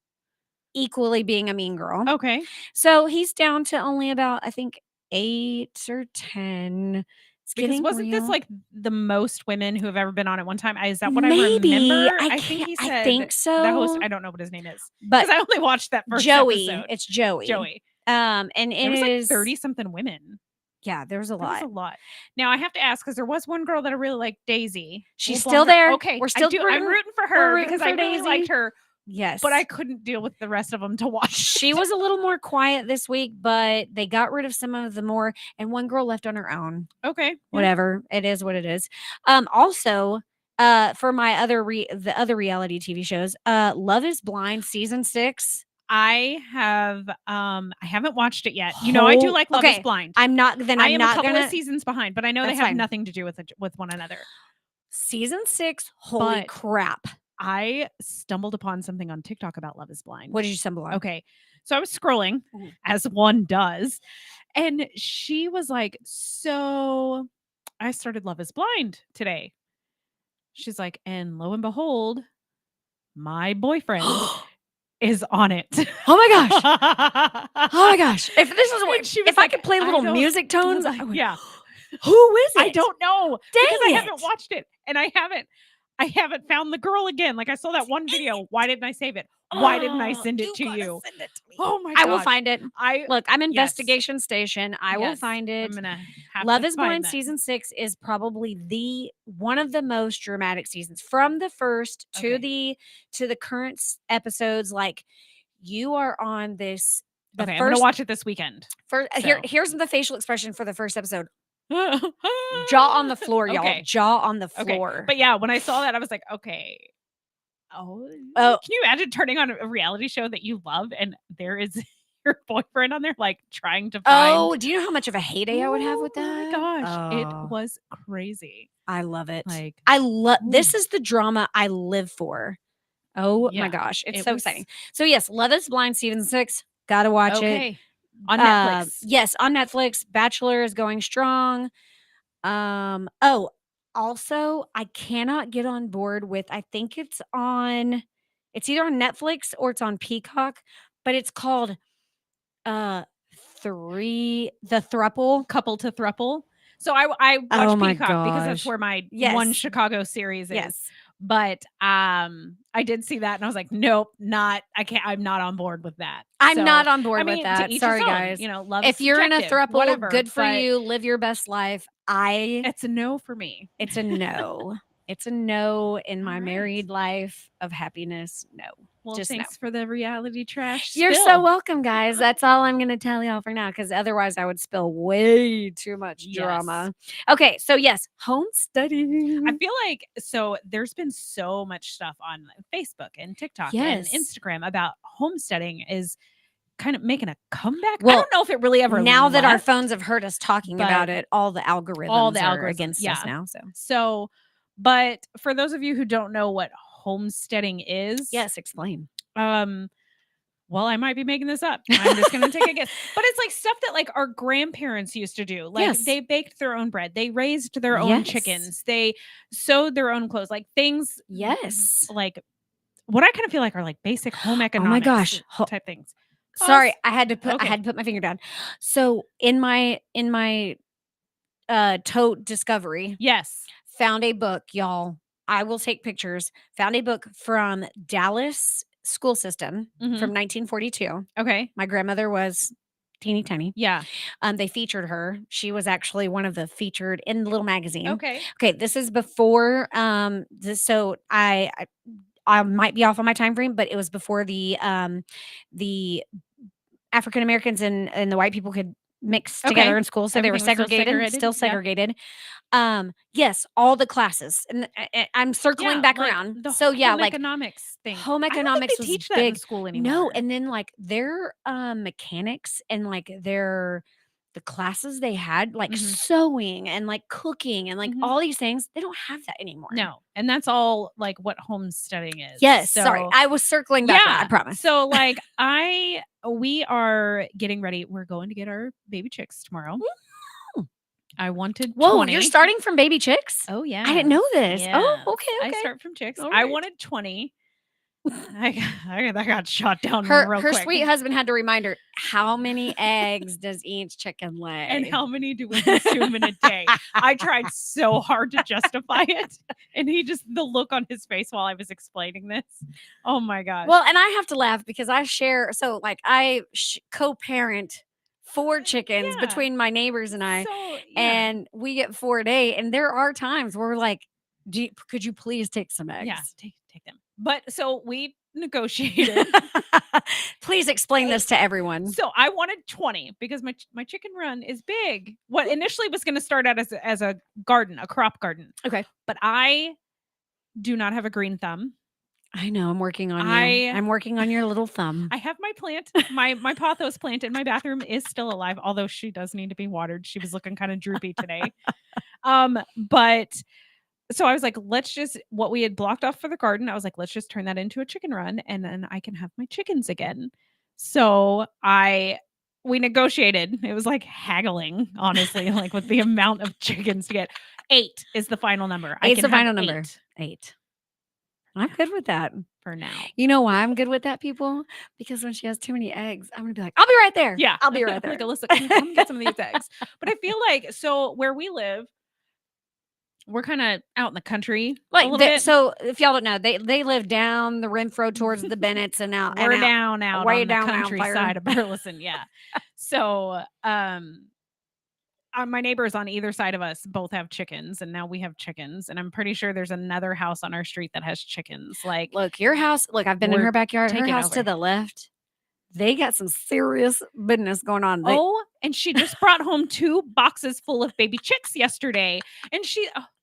equally being a mean girl. Okay. So he's down to only about, I think, 8 or 10. It's Because getting wasn't this real. like the most women who have ever been on at one time? Is that what Maybe. I remember? I think can't- he I said think the host. so. I don't know what his name is But because I only watched that first Joey. episode. It's Joey. Joey. And There it was like is 30 something women. Yeah, there was a There was lot. a lot. Now I have to ask because there was one girl that I really liked, Daisy. She's Little still blonde girl. there. Okay, We're still I'm rooting for we're her rooting because for I really Daisy. liked her. Yes. But I couldn't deal with the rest of them to watch. She was a little more quiet this week, but they got rid of some of the more, and one girl left on her own. Okay. Yeah. Whatever. It is what it is. Also, for my the other reality TV shows, Love is Blind season 6. I haven't watched it yet. You know, I do like Love is Blind. I'm not I am not a couple gonna of seasons behind, but I know they That's have fine. nothing to do with one another. Season 6, holy But crap. I stumbled upon something on TikTok about Love is Blind. What did you stumble on? Okay. So I was scrolling Mhm. as one does, and she was like, "So I started Love is Blind today." She's like, "And lo and behold, my boyfriend is on it." Oh my gosh. Oh my gosh. If this is And what she was if I like, could play "I little don't-" music I was tones, like, I would. yeah. Who is it? I don't know Dang because I it. haven't watched it and I haven't found the girl again. Like I saw that one video. Why didn't I save it? Why didn't I send it to gotta you? Send it to me. Oh my I will gosh. find it. Look, I'm investigation station. I will Yes. find it. I'm gonna have Love to is find Blind that. season 6 is probably one of the most dramatic seasons. From the first to Okay. the current episodes, like you are on this the Okay, I'm first gonna watch it this weekend. here's the facial expression for the first episode. Jaw on the floor, y'all. Okay. Jaw on the Okay. floor. But yeah, when I saw that, I was like, okay. Oh, Oh. Can you imagine turning on a reality show that you love and there is your boyfriend on there, like trying to find? Oh, do you know how much of a heyday I would have with Oh that? my gosh, it Oh. was crazy. I love it. Like, I love ooh. this is the drama I live for. Oh Yeah, my gosh, it's it so was- exciting. So yes, Love is Blind season 6. Gotta watch it. Okay. On Netflix. Yes, on Netflix. Bachelor is going strong. Also, I cannot get on board with, I think it's either on Netflix or it's on Peacock, but it's called the Thruple. Couple to Thruple. So I watch Oh my Peacock because that's gosh. where my Yes. one Chicago series is. Yes. But I did see that and I was like, nope, I'm not on board with that. I'm So, not on board I mean, with to that. each his Sorry, own, guys. You know, love If is you're in a subjective, throuple, whatever, good for but you. Live your best life. It's a no for me. It's a no. It's a no in my All right. married life of happiness. No. Well, Just thanks for the reality trash. You're so spill. welcome, guys. That's all I'm going to tell y'all for now because otherwise I would spill way too much Yes. drama. Okay, so yes, homesteading. I feel like there's been so much stuff on Facebook and TikTok Yes. and Instagram about homesteading is kind of making a comeback. I Well, don't know if it really ever now that our left. phones have heard us talking but about it, all the algorithms are algorithms, against us now. So, but for those of you who don't know what homesteading is, Yes, explain. well, I might be making this up. I'm just going to take a guess. But it's like stuff that like our grandparents used to do. Like Yes. they baked their own bread. They raised their own Yes. chickens. They sewed their own clothes. Like things Yes. like what I kind of feel like are like basic home economics gosh. type things. Sorry, Pause. I had to put my finger down. So in my tote discovery, Yes. found a book, y'all. I will take pictures. Found a book from Dallas school system Mhm. from 1942. Okay. My grandmother was teeny tiny. Yeah. They featured her. She was actually one of the featured in the little magazine. Okay. Okay, this is before so I might be off on my time frame, but it was before the African Americans and the white people could mix together Okay. in school, so Everything they were was still segregated, still segregated? segregated. Yes, all the classes, and I'm circling Yeah, back like around. the So yeah, home like economics thing. home I don't think economics they was teach that in big. school anymore. No, and then like their mechanics and like their the classes they had, like Mhm. sewing and like cooking and like Mhm. all these things, they don't have that anymore. No, and that's all like what homesteading is. Yes, sorry. I was circling back around, I promise. So like we are getting ready. We're going to get our baby chicks tomorrow. Ooh. I wanted Whoa, 20. you're starting from baby chicks? Oh yeah. I didn't know this. Oh, Yes. okay. I start from chicks. All I right. wanted 20. I got shot down Her real quick. sweet husband had to remind her, how many eggs does each chicken lay? And how many do we consume in a day? I tried so hard to justify it. And the look on his face while I was explaining this. Oh my gosh. Well, and I have to laugh because I share, so like I co-parent 4 chickens Yeah. between my neighbors and I, So, yeah. and we get 4 a day. And there are times where we're like, could you please take some eggs? Yeah, take them. But so we negotiated. Please explain this to everyone. So I wanted 20 because my chicken run is big. What initially was going to start out as a garden, a crop garden. Okay. But I do not have a green thumb. I know. I'm working on you. I'm working on your little thumb. I have my plant. My pothos plant in my bathroom is still alive, although she does need to be watered. She was looking kind of droopy today. But so I was like, what we had blocked off for the garden, I was like, let's just turn that into a chicken run and then I can have my chickens again. So we negotiated. It was like haggling, honestly, like with the amount of chickens to get. 8 is the final number. 8's the final number. 8. I'm good with that for now. You know why I'm good with that, people? Because when she has too many eggs, I'm gonna be like, I'll be right there. Yeah, I'll be right there. Like, Alyssa, can you come get some of these eggs? But I feel like, so where we live, we're kind of out in the country, like a little bit. So if y'all don't know, they live down the Renfro towards the Bennetts and out. We're and out way on down the countryside of Burleson. Yeah. So my neighbors on either side of us both have chickens, and now we have chickens, and I'm pretty sure there's another house on our street that has chickens. Like, look, your house. Look, I've been in her backyard. Her taking house to over. the left. They got some serious business going on. And she just brought home 2 boxes full of baby chicks yesterday, and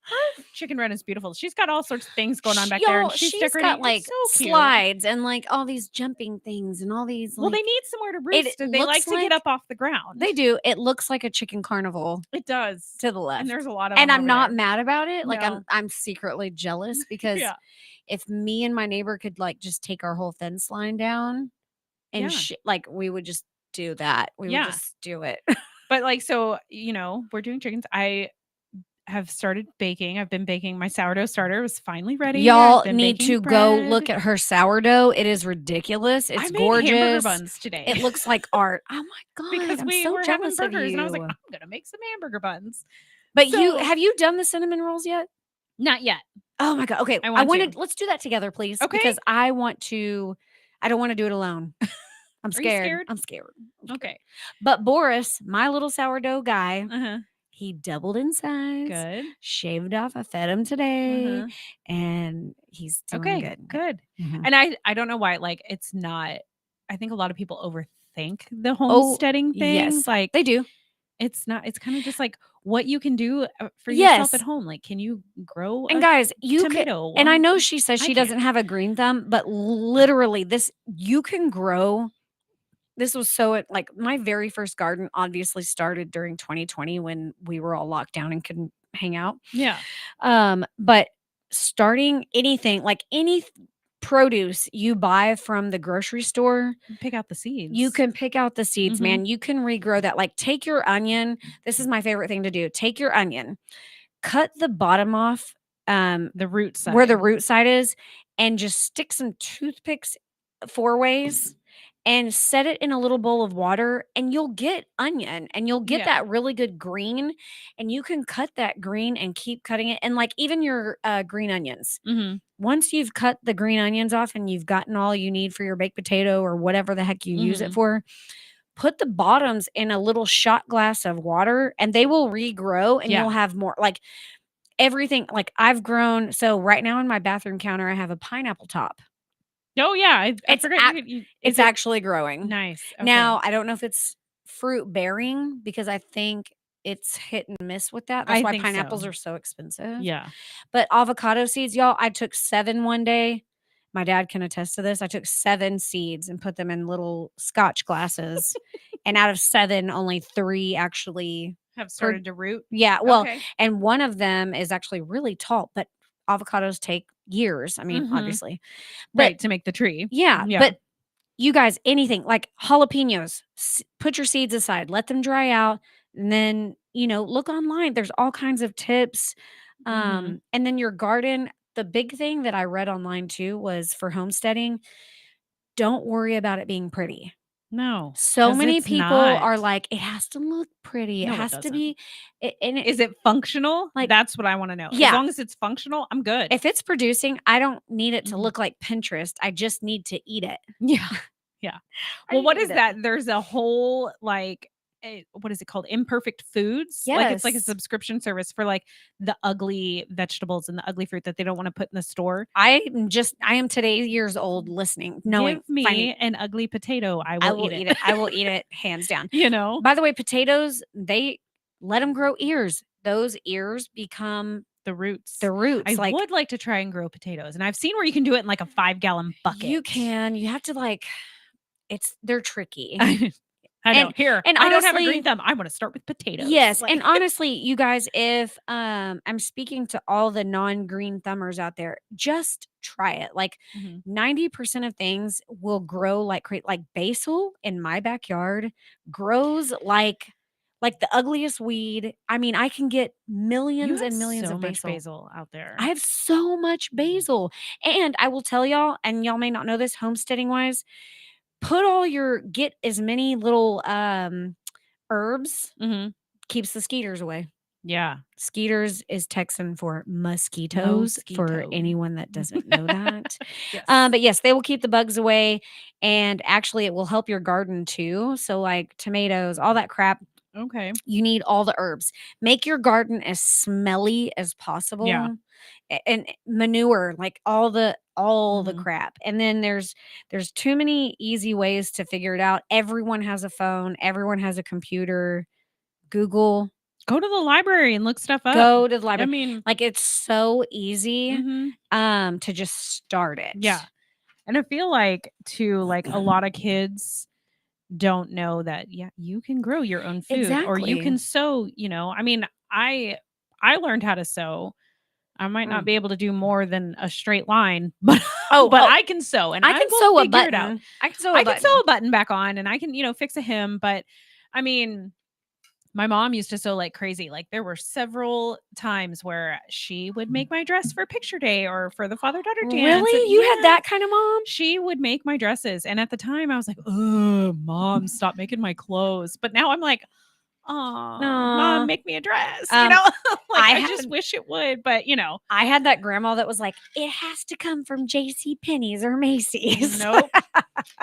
her chicken run is beautiful. She's got all sorts of things going on back there, and she's decorating. got like so slides and like all these jumping things and all these. Well, like, they need somewhere to roost. They like to get up off the ground. They do. It looks like a chicken carnival. It does to the left, and there's a lot of. And them I'm over not there. mad about it. Like No. I'm secretly jealous because Yeah. if me and my neighbor could like just take our whole fence line down, and like we would just do that. We would just do it. But like, so we're doing chickens. I have started baking. I've been baking. My sourdough starter was finally ready. Y'all need to go look at her sourdough. It is ridiculous. It's I made gorgeous. hamburger buns today. It looks like art. Oh my god! Because we so were having jealous of burgers, and I was like, you. I'm gonna make some hamburger buns. But have you done the cinnamon rolls yet? Not yet. Oh my god! Okay, I wanted. Let's do that together, please. Okay. Because I want to. I don't want to do it alone. I'm Are you scared. scared? I'm scared. Okay. But Boris, my little sourdough guy, Uh-huh. he doubled in size. Good. Shaved off. I fed him today, Uh-huh. and he's doing good. Good. Mhm. And I don't know why. Like, it's not. I think a lot of people overthink the homesteading thing. Yes, Like they do. It's not. It's kind of just like what you can do for yourself Yes. at home. Like, can you grow And a guys, you can, tomato? and I Well, know she says I she can't. doesn't have a green thumb, but literally you can grow. This was like my very first garden obviously started during 2020 when we were all locked down and couldn't hang out. Yeah. But starting anything, like any produce you buy from the grocery store, Pick out the seeds. you can pick out the seeds, Mhm. man. You can regrow that. Like, take your onion. This is my favorite thing to do. Take your onion, cut the bottom off, the root side. where the root side is, and just stick some toothpicks 4 ways and set it in a little bowl of water, and you'll get onion, and you'll get Yeah. that really good green, and you can cut that green and keep cutting it. And like even your green onions, Mhm. once you've cut the green onions off and you've gotten all you need for your baked potato or whatever the heck you use it Mhm. for, put the bottoms in a little shot glass of water, and they will regrow, and Yeah. you'll have more. Like everything, like I've grown. So right now on my bathroom counter, I have a pineapple top. Oh yeah, I It's forgot. It's actually growing. nice. Okay. Now, I don't know if it's fruit bearing because I think it's hit and miss with that. That's I why think pineapples so. are so expensive. Yeah. But avocado seeds, y'all, I took 7 one day. My dad can attest to this. I took 7 seeds and put them in little scotch glasses And out of 7, only 3 actually. Have started to root. Yeah. Well, Okay. and one of them is actually really tall, but avocados take years. I mean, Mhm. obviously. But Right, to make the tree. yeah, Yeah. but you guys, anything like jalapenos, put your seeds aside, let them dry out, and then, look online. There's all kinds of tips. Mhm. And then your garden, the big thing that I read online too was for homesteading, don't worry about it being pretty. No. So 'Cause many it's people not. are like, it has to look pretty. It No, it has to doesn't. be, and Is it functional? like, That's what I want to know. As yeah. long as it's functional, I'm good. If it's producing, I don't need it to Mhm. look like Pinterest. I just need to eat it. Yeah. Yeah. I Well, what need is it. that? There's a whole what is it called? Imperfect foods. Like it's like a Yes. subscription service for like the ugly vegetables and the ugly fruit that they don't want to put in the store. I am today years old listening, knowing, Give me finding, an ugly potato. I I will will eat eat it. it. I will eat it hands down. You know? By the way, potatoes, they let them grow ears. Those ears become The roots. the roots. I Like, would like to try and grow potatoes. And I've seen where you can do it in like a 5-gallon bucket. you can, you have to they're tricky. I know. Here, and I don't have a honestly- green thumb. I'm going to start with potatoes. Yes, Like- and honestly, you guys, if I'm speaking to all the non-green thumbers out there, just try it. Like Mhm. 90% of things will grow like basil in my backyard grows like the ugliest weed. I mean, I can get You millions have and millions so of much basil. basil out there. I have so much basil. And I will tell y'all, and y'all may not know this homesteading wise, get as many little herbs, Mhm. keeps the skeeters away. Yeah. Skeeters is Texan for mosquitoes, for Mosquito. anyone that doesn't know that. Yes. But yes, they will keep the bugs away, and actually it will help your garden too. So like tomatoes, all that crap, Okay. you need all the herbs. Make your garden as smelly as possible. And manure, like all the Mhm. crap. And then there's too many easy ways to figure it out. Everyone has a phone, everyone has a computer. Google, Go to the library and look stuff up. go to the I library. mean, Like it's so easy mhm. to just start it. Yeah. And I feel like too, like a lot of kids don't know that you can grow your own food or you Exactly. can sew, I mean, I learned how to sew. I might not be able to do more than a straight line, but I can sew and I can sew a figure it out. button. I can sew a I button. can sew a button back on and I can, fix a hem, but I mean, my mom used to sew like crazy. Like there were several times where she would make my dress for picture day or for the father-daughter dance. Really? And You had that kind of mom? she would make my dresses. And at the time I was like, oh, mom, stop making my clothes. But now I'm like, oh, mom, make me a dress. Like I just wish it would, but I had that grandma that was like, it has to come from J.C. Penney's or Macy's. Nope.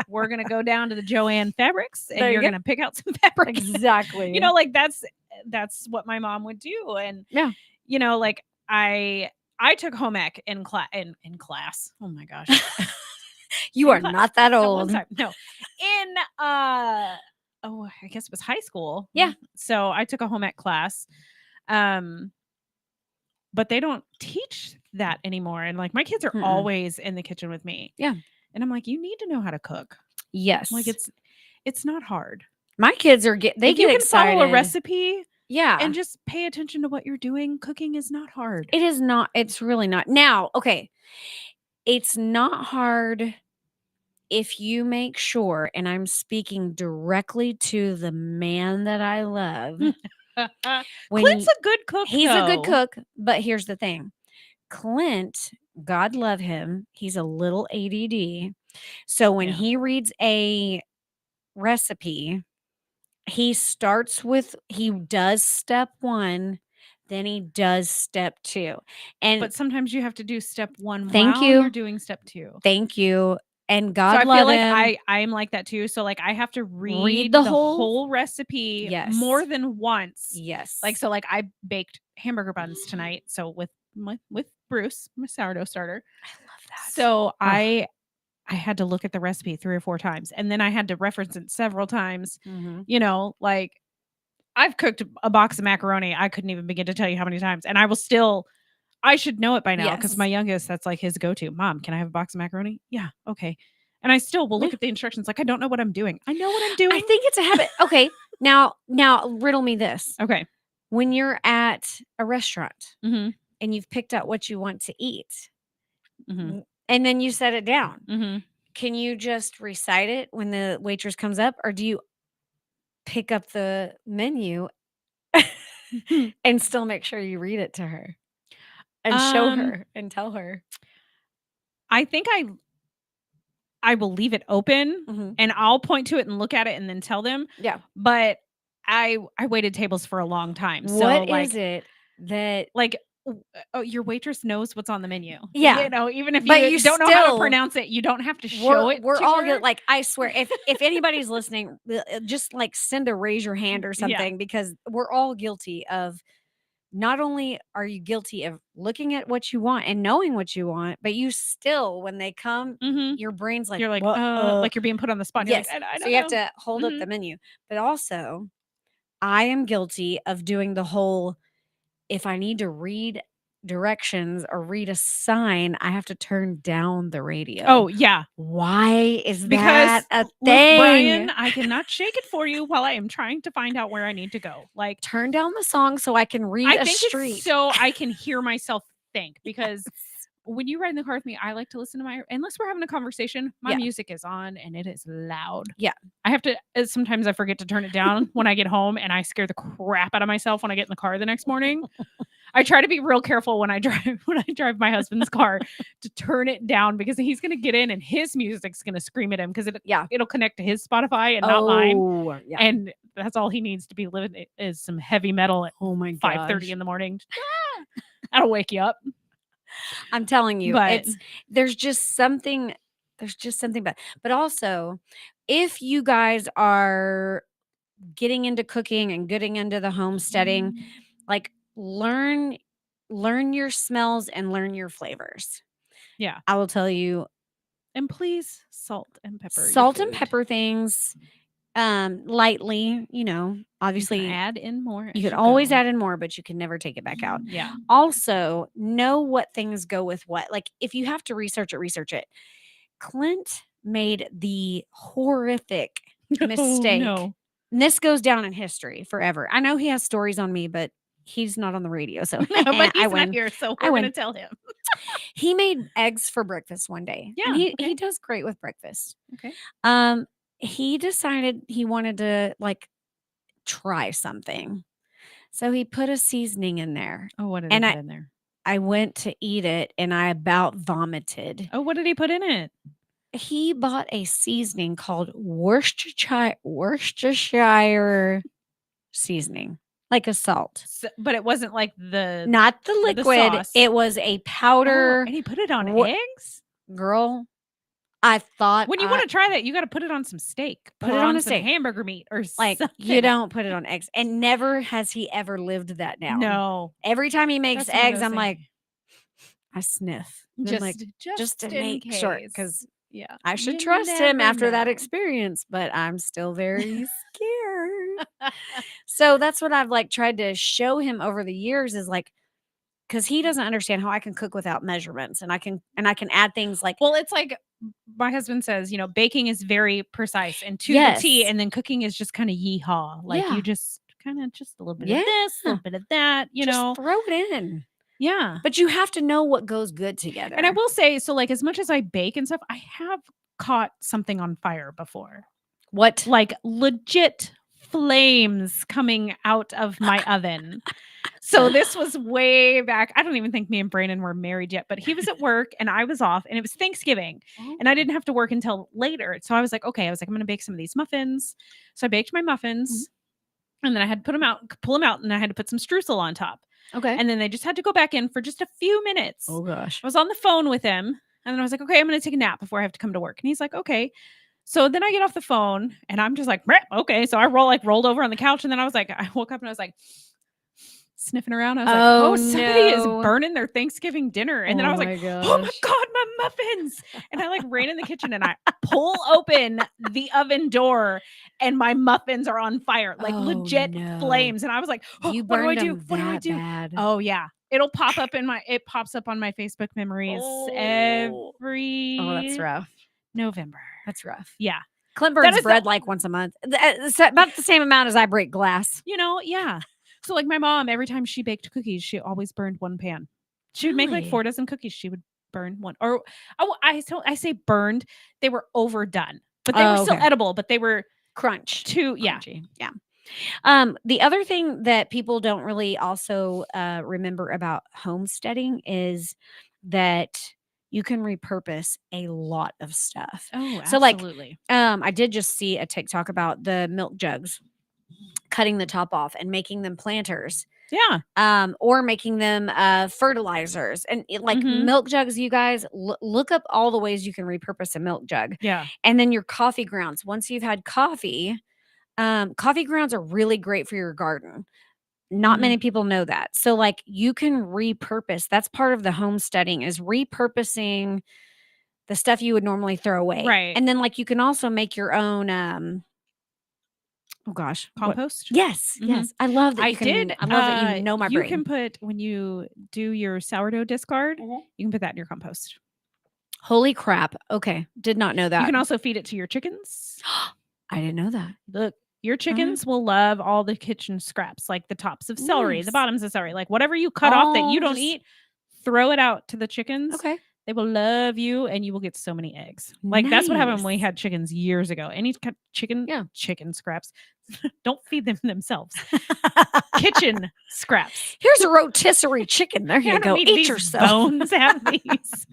We're going to go down to the Joanne Fabrics and There you you're go. going to pick out some fabric. Exactly. Like that's what my mom would do. And, like I took home ec in class. Oh my gosh. You are not that old. No. In I guess it was high school. Yeah. So I took a home ec class. But they don't teach that anymore. And like my kids are always in the kitchen with me. Yeah. And I'm like, you need to know how to cook. Yes. Like it's not hard. My kids are they if get you can excited. follow a recipe. Yeah. And just pay attention to what you're doing. Cooking is not hard. It is not. It's really not. Now, okay. It's not hard if you make sure, and I'm speaking directly to the man that I love. Clint's a good cook. He's a good cook, but here's the thing. Clint, God love him, he's a little ADD. So when he reads a recipe, he does step 1, then he does step 2. But sometimes you have to do step 1 Thank while you. you're doing step 2. Thank you. And God so I love feel like him. I'm like that too. So like I have to read the the whole- whole recipe Yes. more than once. Yes. Like so like I baked hamburger buns tonight. So with Bruce, my sourdough starter. I love that. So I had to look at the recipe 3 or 4 times and then I had to reference it several times. Like I've cooked a box of macaroni. I couldn't even begin to tell you how many times. And I should know it by now because Yes. my youngest, that's like his go-to. Mom, can I have a box of macaroni? Yeah. Okay. And I still will look at the instructions like I don't know what I'm doing. I know what I'm doing. I think it's a habit. Okay. Now riddle me this. Okay. When you're at a restaurant Mm-hmm. and you've picked out what you want to eat, Mm-hmm. and then you set it down, Mm-hmm. can you just recite it when the waitress comes up, or do you pick up the menu and still make sure you read it to her and show her and tell her? I think I will leave it open and I'll point to it and look at it and then tell them. Yeah. But I waited tables for a long time. So What like, is it that like your waitress knows what's on the menu. Yeah. You know, even if But you you don't know how to still- pronounce it, you don't have to show it. we're to all her. good. Like, I swear, if anybody's listening, just like send a raise your hand or Yeah. something, because we're all guilty of, not only are you guilty of looking at what you want and knowing what you want, but you still, when they come, your brain's like, You're like, "What, like you're being put on the spot. You're yes. like, I So don't you have know. to hold up the menu. But also, I am guilty of doing the whole, if I need to read directions or read a sign, I have to turn down the radio. Oh, yeah. Why is Because that a look, thing? Brian, I cannot shake it for you while I am trying to find out where I need to go. Like, turn down the song so I can read I a think street. it's so I can hear myself think, because when you ride in the car with me, I like to listen to unless we're having a conversation, my Yeah. music is on and it is loud. Yeah. I have to, sometimes I forget to turn it down when I get home, and I scare the crap out of myself when I get in the car the next morning. I try to be real careful when I drive my husband's car to turn it down, because he's going to get in and his music's going to scream at him, because it'll connect to his Spotify and not mine. Yeah. And that's all he needs to be living is some heavy metal at Oh my 5:30 in the morning. That'll wake you up. I'm telling you, But- there's just something about, but also, if you guys are getting into cooking and getting into the homesteading, like learn your smells and learn your flavors. Yeah. I will tell you, and please salt and pepper. your salt and food. pepper things lightly, obviously You can add in more. you can always add in more, but you can never take it back out. Yeah. Also, know what things go with what. Like, if you have to research it. Clint made the horrific mistake. No. And this goes down in history forever. I know he has stories on me, but he's not on the radio, so No, but I he's win. not here, so I we're going win. to tell him. He made eggs for breakfast one day. Yeah, And he okay. does great with breakfast. Okay. He decided he wanted to try something. So he put a seasoning in there. Oh, what did And he put in there? I went to eat it and I about vomited. Oh, what did he put in it? He bought a seasoning called Worcestershire seasoning, like a salt. So, but it wasn't like Not the liquid. sauce. It was a powder. and he put it on Wha- eggs? Girl, I thought When you want to try that, you got to put it on some steak. Put or it on a some steak. hamburger meat or like something. you don't put it on eggs. And never has he ever lived that down. No. Every time he makes That's one of eggs, those I'm things. like, I sniff. And I'm like, just to in make sure, case. because Yeah. I should You trust him never after that know. experience, but I'm still very scared. So that's what I've tried to show him over the years, is because he doesn't understand how I can cook without measurements, and I can add things like, Well, it's like my husband says, baking is very precise and to Yes. the T, and then cooking is just kind of yeehaw. Like Yeah. you just kind of just a little bit Yeah. of this, a little bit of that, just throw it in. Yeah. But you have to know what goes good together. And I will say, so as much as I bake and stuff, I have caught something on fire before. What? Like legit flames coming out of my oven. So this was way back. I don't even think me and Brandon were married yet, but he was at work and I was off, and it was Thanksgiving and I didn't have to work until later. So I was like, okay, I'm going to bake some of these muffins. So I baked my muffins and then I had to pull them out, and I had to put some streusel on top. Okay. And then they just had to go back in for just a few minutes. Oh gosh. I was on the phone with him, and then I was like, okay, I'm going to take a nap before I have to come to work. And he's like, okay. So then I get off the phone and I'm just like, "Meh, okay." So I rolled over on the couch, and then I woke up and I was like sniffing around. I was like, oh, somebody is no. burning their Thanksgiving dinner. And then I was like, oh my gosh. God, my muffins. And I ran in the kitchen and I pull open the oven door, and my muffins are on fire, Oh, legit no. flames. And I was like, oh, You what do I burned do? them What do I that do? bad. Oh yeah. It pops up on my Facebook memories every Oh, that's rough. November. That's rough. Yeah. Clint That burns is bread like once a month. It's about the same amount as I break glass. Yeah. So like my mom, every time she baked cookies, she always burned one pan. She would make like Really? 4 dozen cookies. She would burn one. Or I say burned. They were overdone, but they were still okay. edible. But they were Crunched. crunchy. Yeah. The other thing that people don't really also remember about homesteading is that you can repurpose a lot of stuff. Oh, So like, absolutely. I did just see a TikTok about the milk jugs, cutting the top off and making them planters. Yeah. Or making them fertilizers. And like Mhm. milk jugs, you guys, look up all the ways you can repurpose a milk jug. Yeah. And then your coffee grounds. Once you've had coffee, coffee grounds are really great for your garden. Not Mhm. many people know that. So like you can repurpose. That's part of the homesteading, is repurposing the stuff you would normally throw away. Right. And then like you can also make your own oh gosh. Compost. Yes. Mhm. Yes. I love that I you can did. I love that you know my You brain. can put, when you do your sourdough discard, Mhm. you can put that in your compost. Holy crap. Okay. Did not know that. You can also feed it to your chickens. I didn't know that. Look, your chickens will love all the kitchen scraps, like the tops of celery, the Nice. bottoms of celery, like whatever you cut off that you Oh, don't just- eat, throw it out to the chickens. Okay. They will love you, and you will get so many eggs. Like that's what happened when we Nice. had chickens years ago. Any chicken scraps, don't feed them themselves. Kitchen scraps. Here's a rotisserie chicken. There You you don't go. need Eat these yourself. bones. Have these.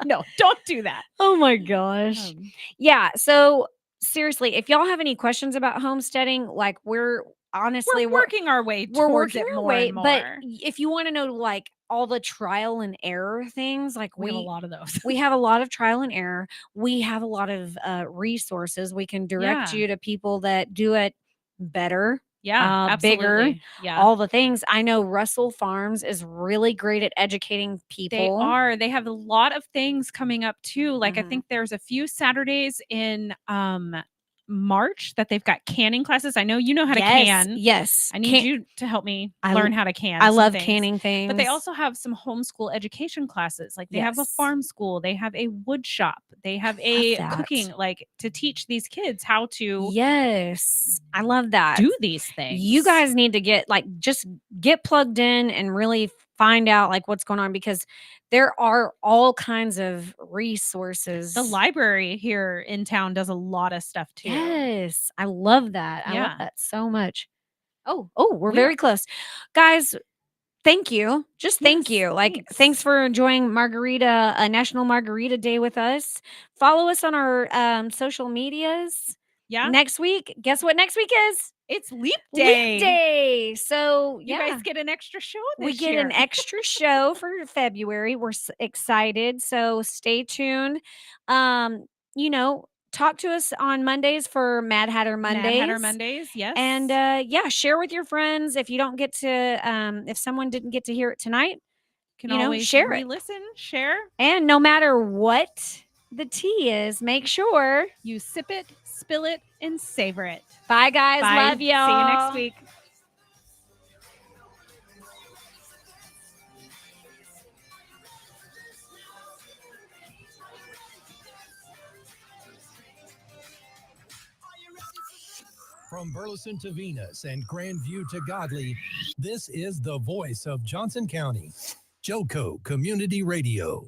No, don't do that. Oh my gosh. Yeah. So seriously, if y'all have any questions about homesteading, like we're honestly We're working our way we're towards working it our more way. and more. But if you want to know like all the trial and error things, like we have a lot of those. we have a lot of trial and error. We have a lot of resources. We can direct Yeah. you to people that do it better. Yeah, bigger, absolutely. Yeah. all the things. I know Russell Farms is really great at educating people. They are. They have a lot of things coming up too. Like I Mhm. think there's a few Saturdays in March that they've got canning classes. I know you know how to can. Yes. I need you to help me I learn how to can. I some love things. canning things. But they also have some homeschool education classes. Like they have a Yes. farm school, they have a wood shop, they have love a that. cooking, like to teach these kids how to Yes. I love that. do these things. You guys need to get just get plugged in and really find out like what's going on, because there are all kinds of resources. The library here in town does a lot of stuff too. Yes. I love that. I Yeah. love that so much. Oh, we're We very are. close. Guys, thank you. Just thank Yes, you. Like, thanks for enjoying National Margarita Day with us. Follow us on our social medias. Yeah. Next week, guess what next week is? It's Leap Day. Leap Day. So You yeah, guys get an extra show this we get year. an extra show for February. We're excited. So stay tuned. Talk to us on Mondays for Mad Hatter Mondays. Mad Hatter Mondays, yes. And share with your friends. If you don't get to, if someone didn't get to hear it tonight, can you know, always share it. listen, share. And no matter what the tea is, make sure you sip it, spill it, and savor it. Bye, guys. Bye. Love y'all. See you next week. From Burleson to Venus and Grandview to Godley, this is the voice of Johnson County, Joco Community Radio.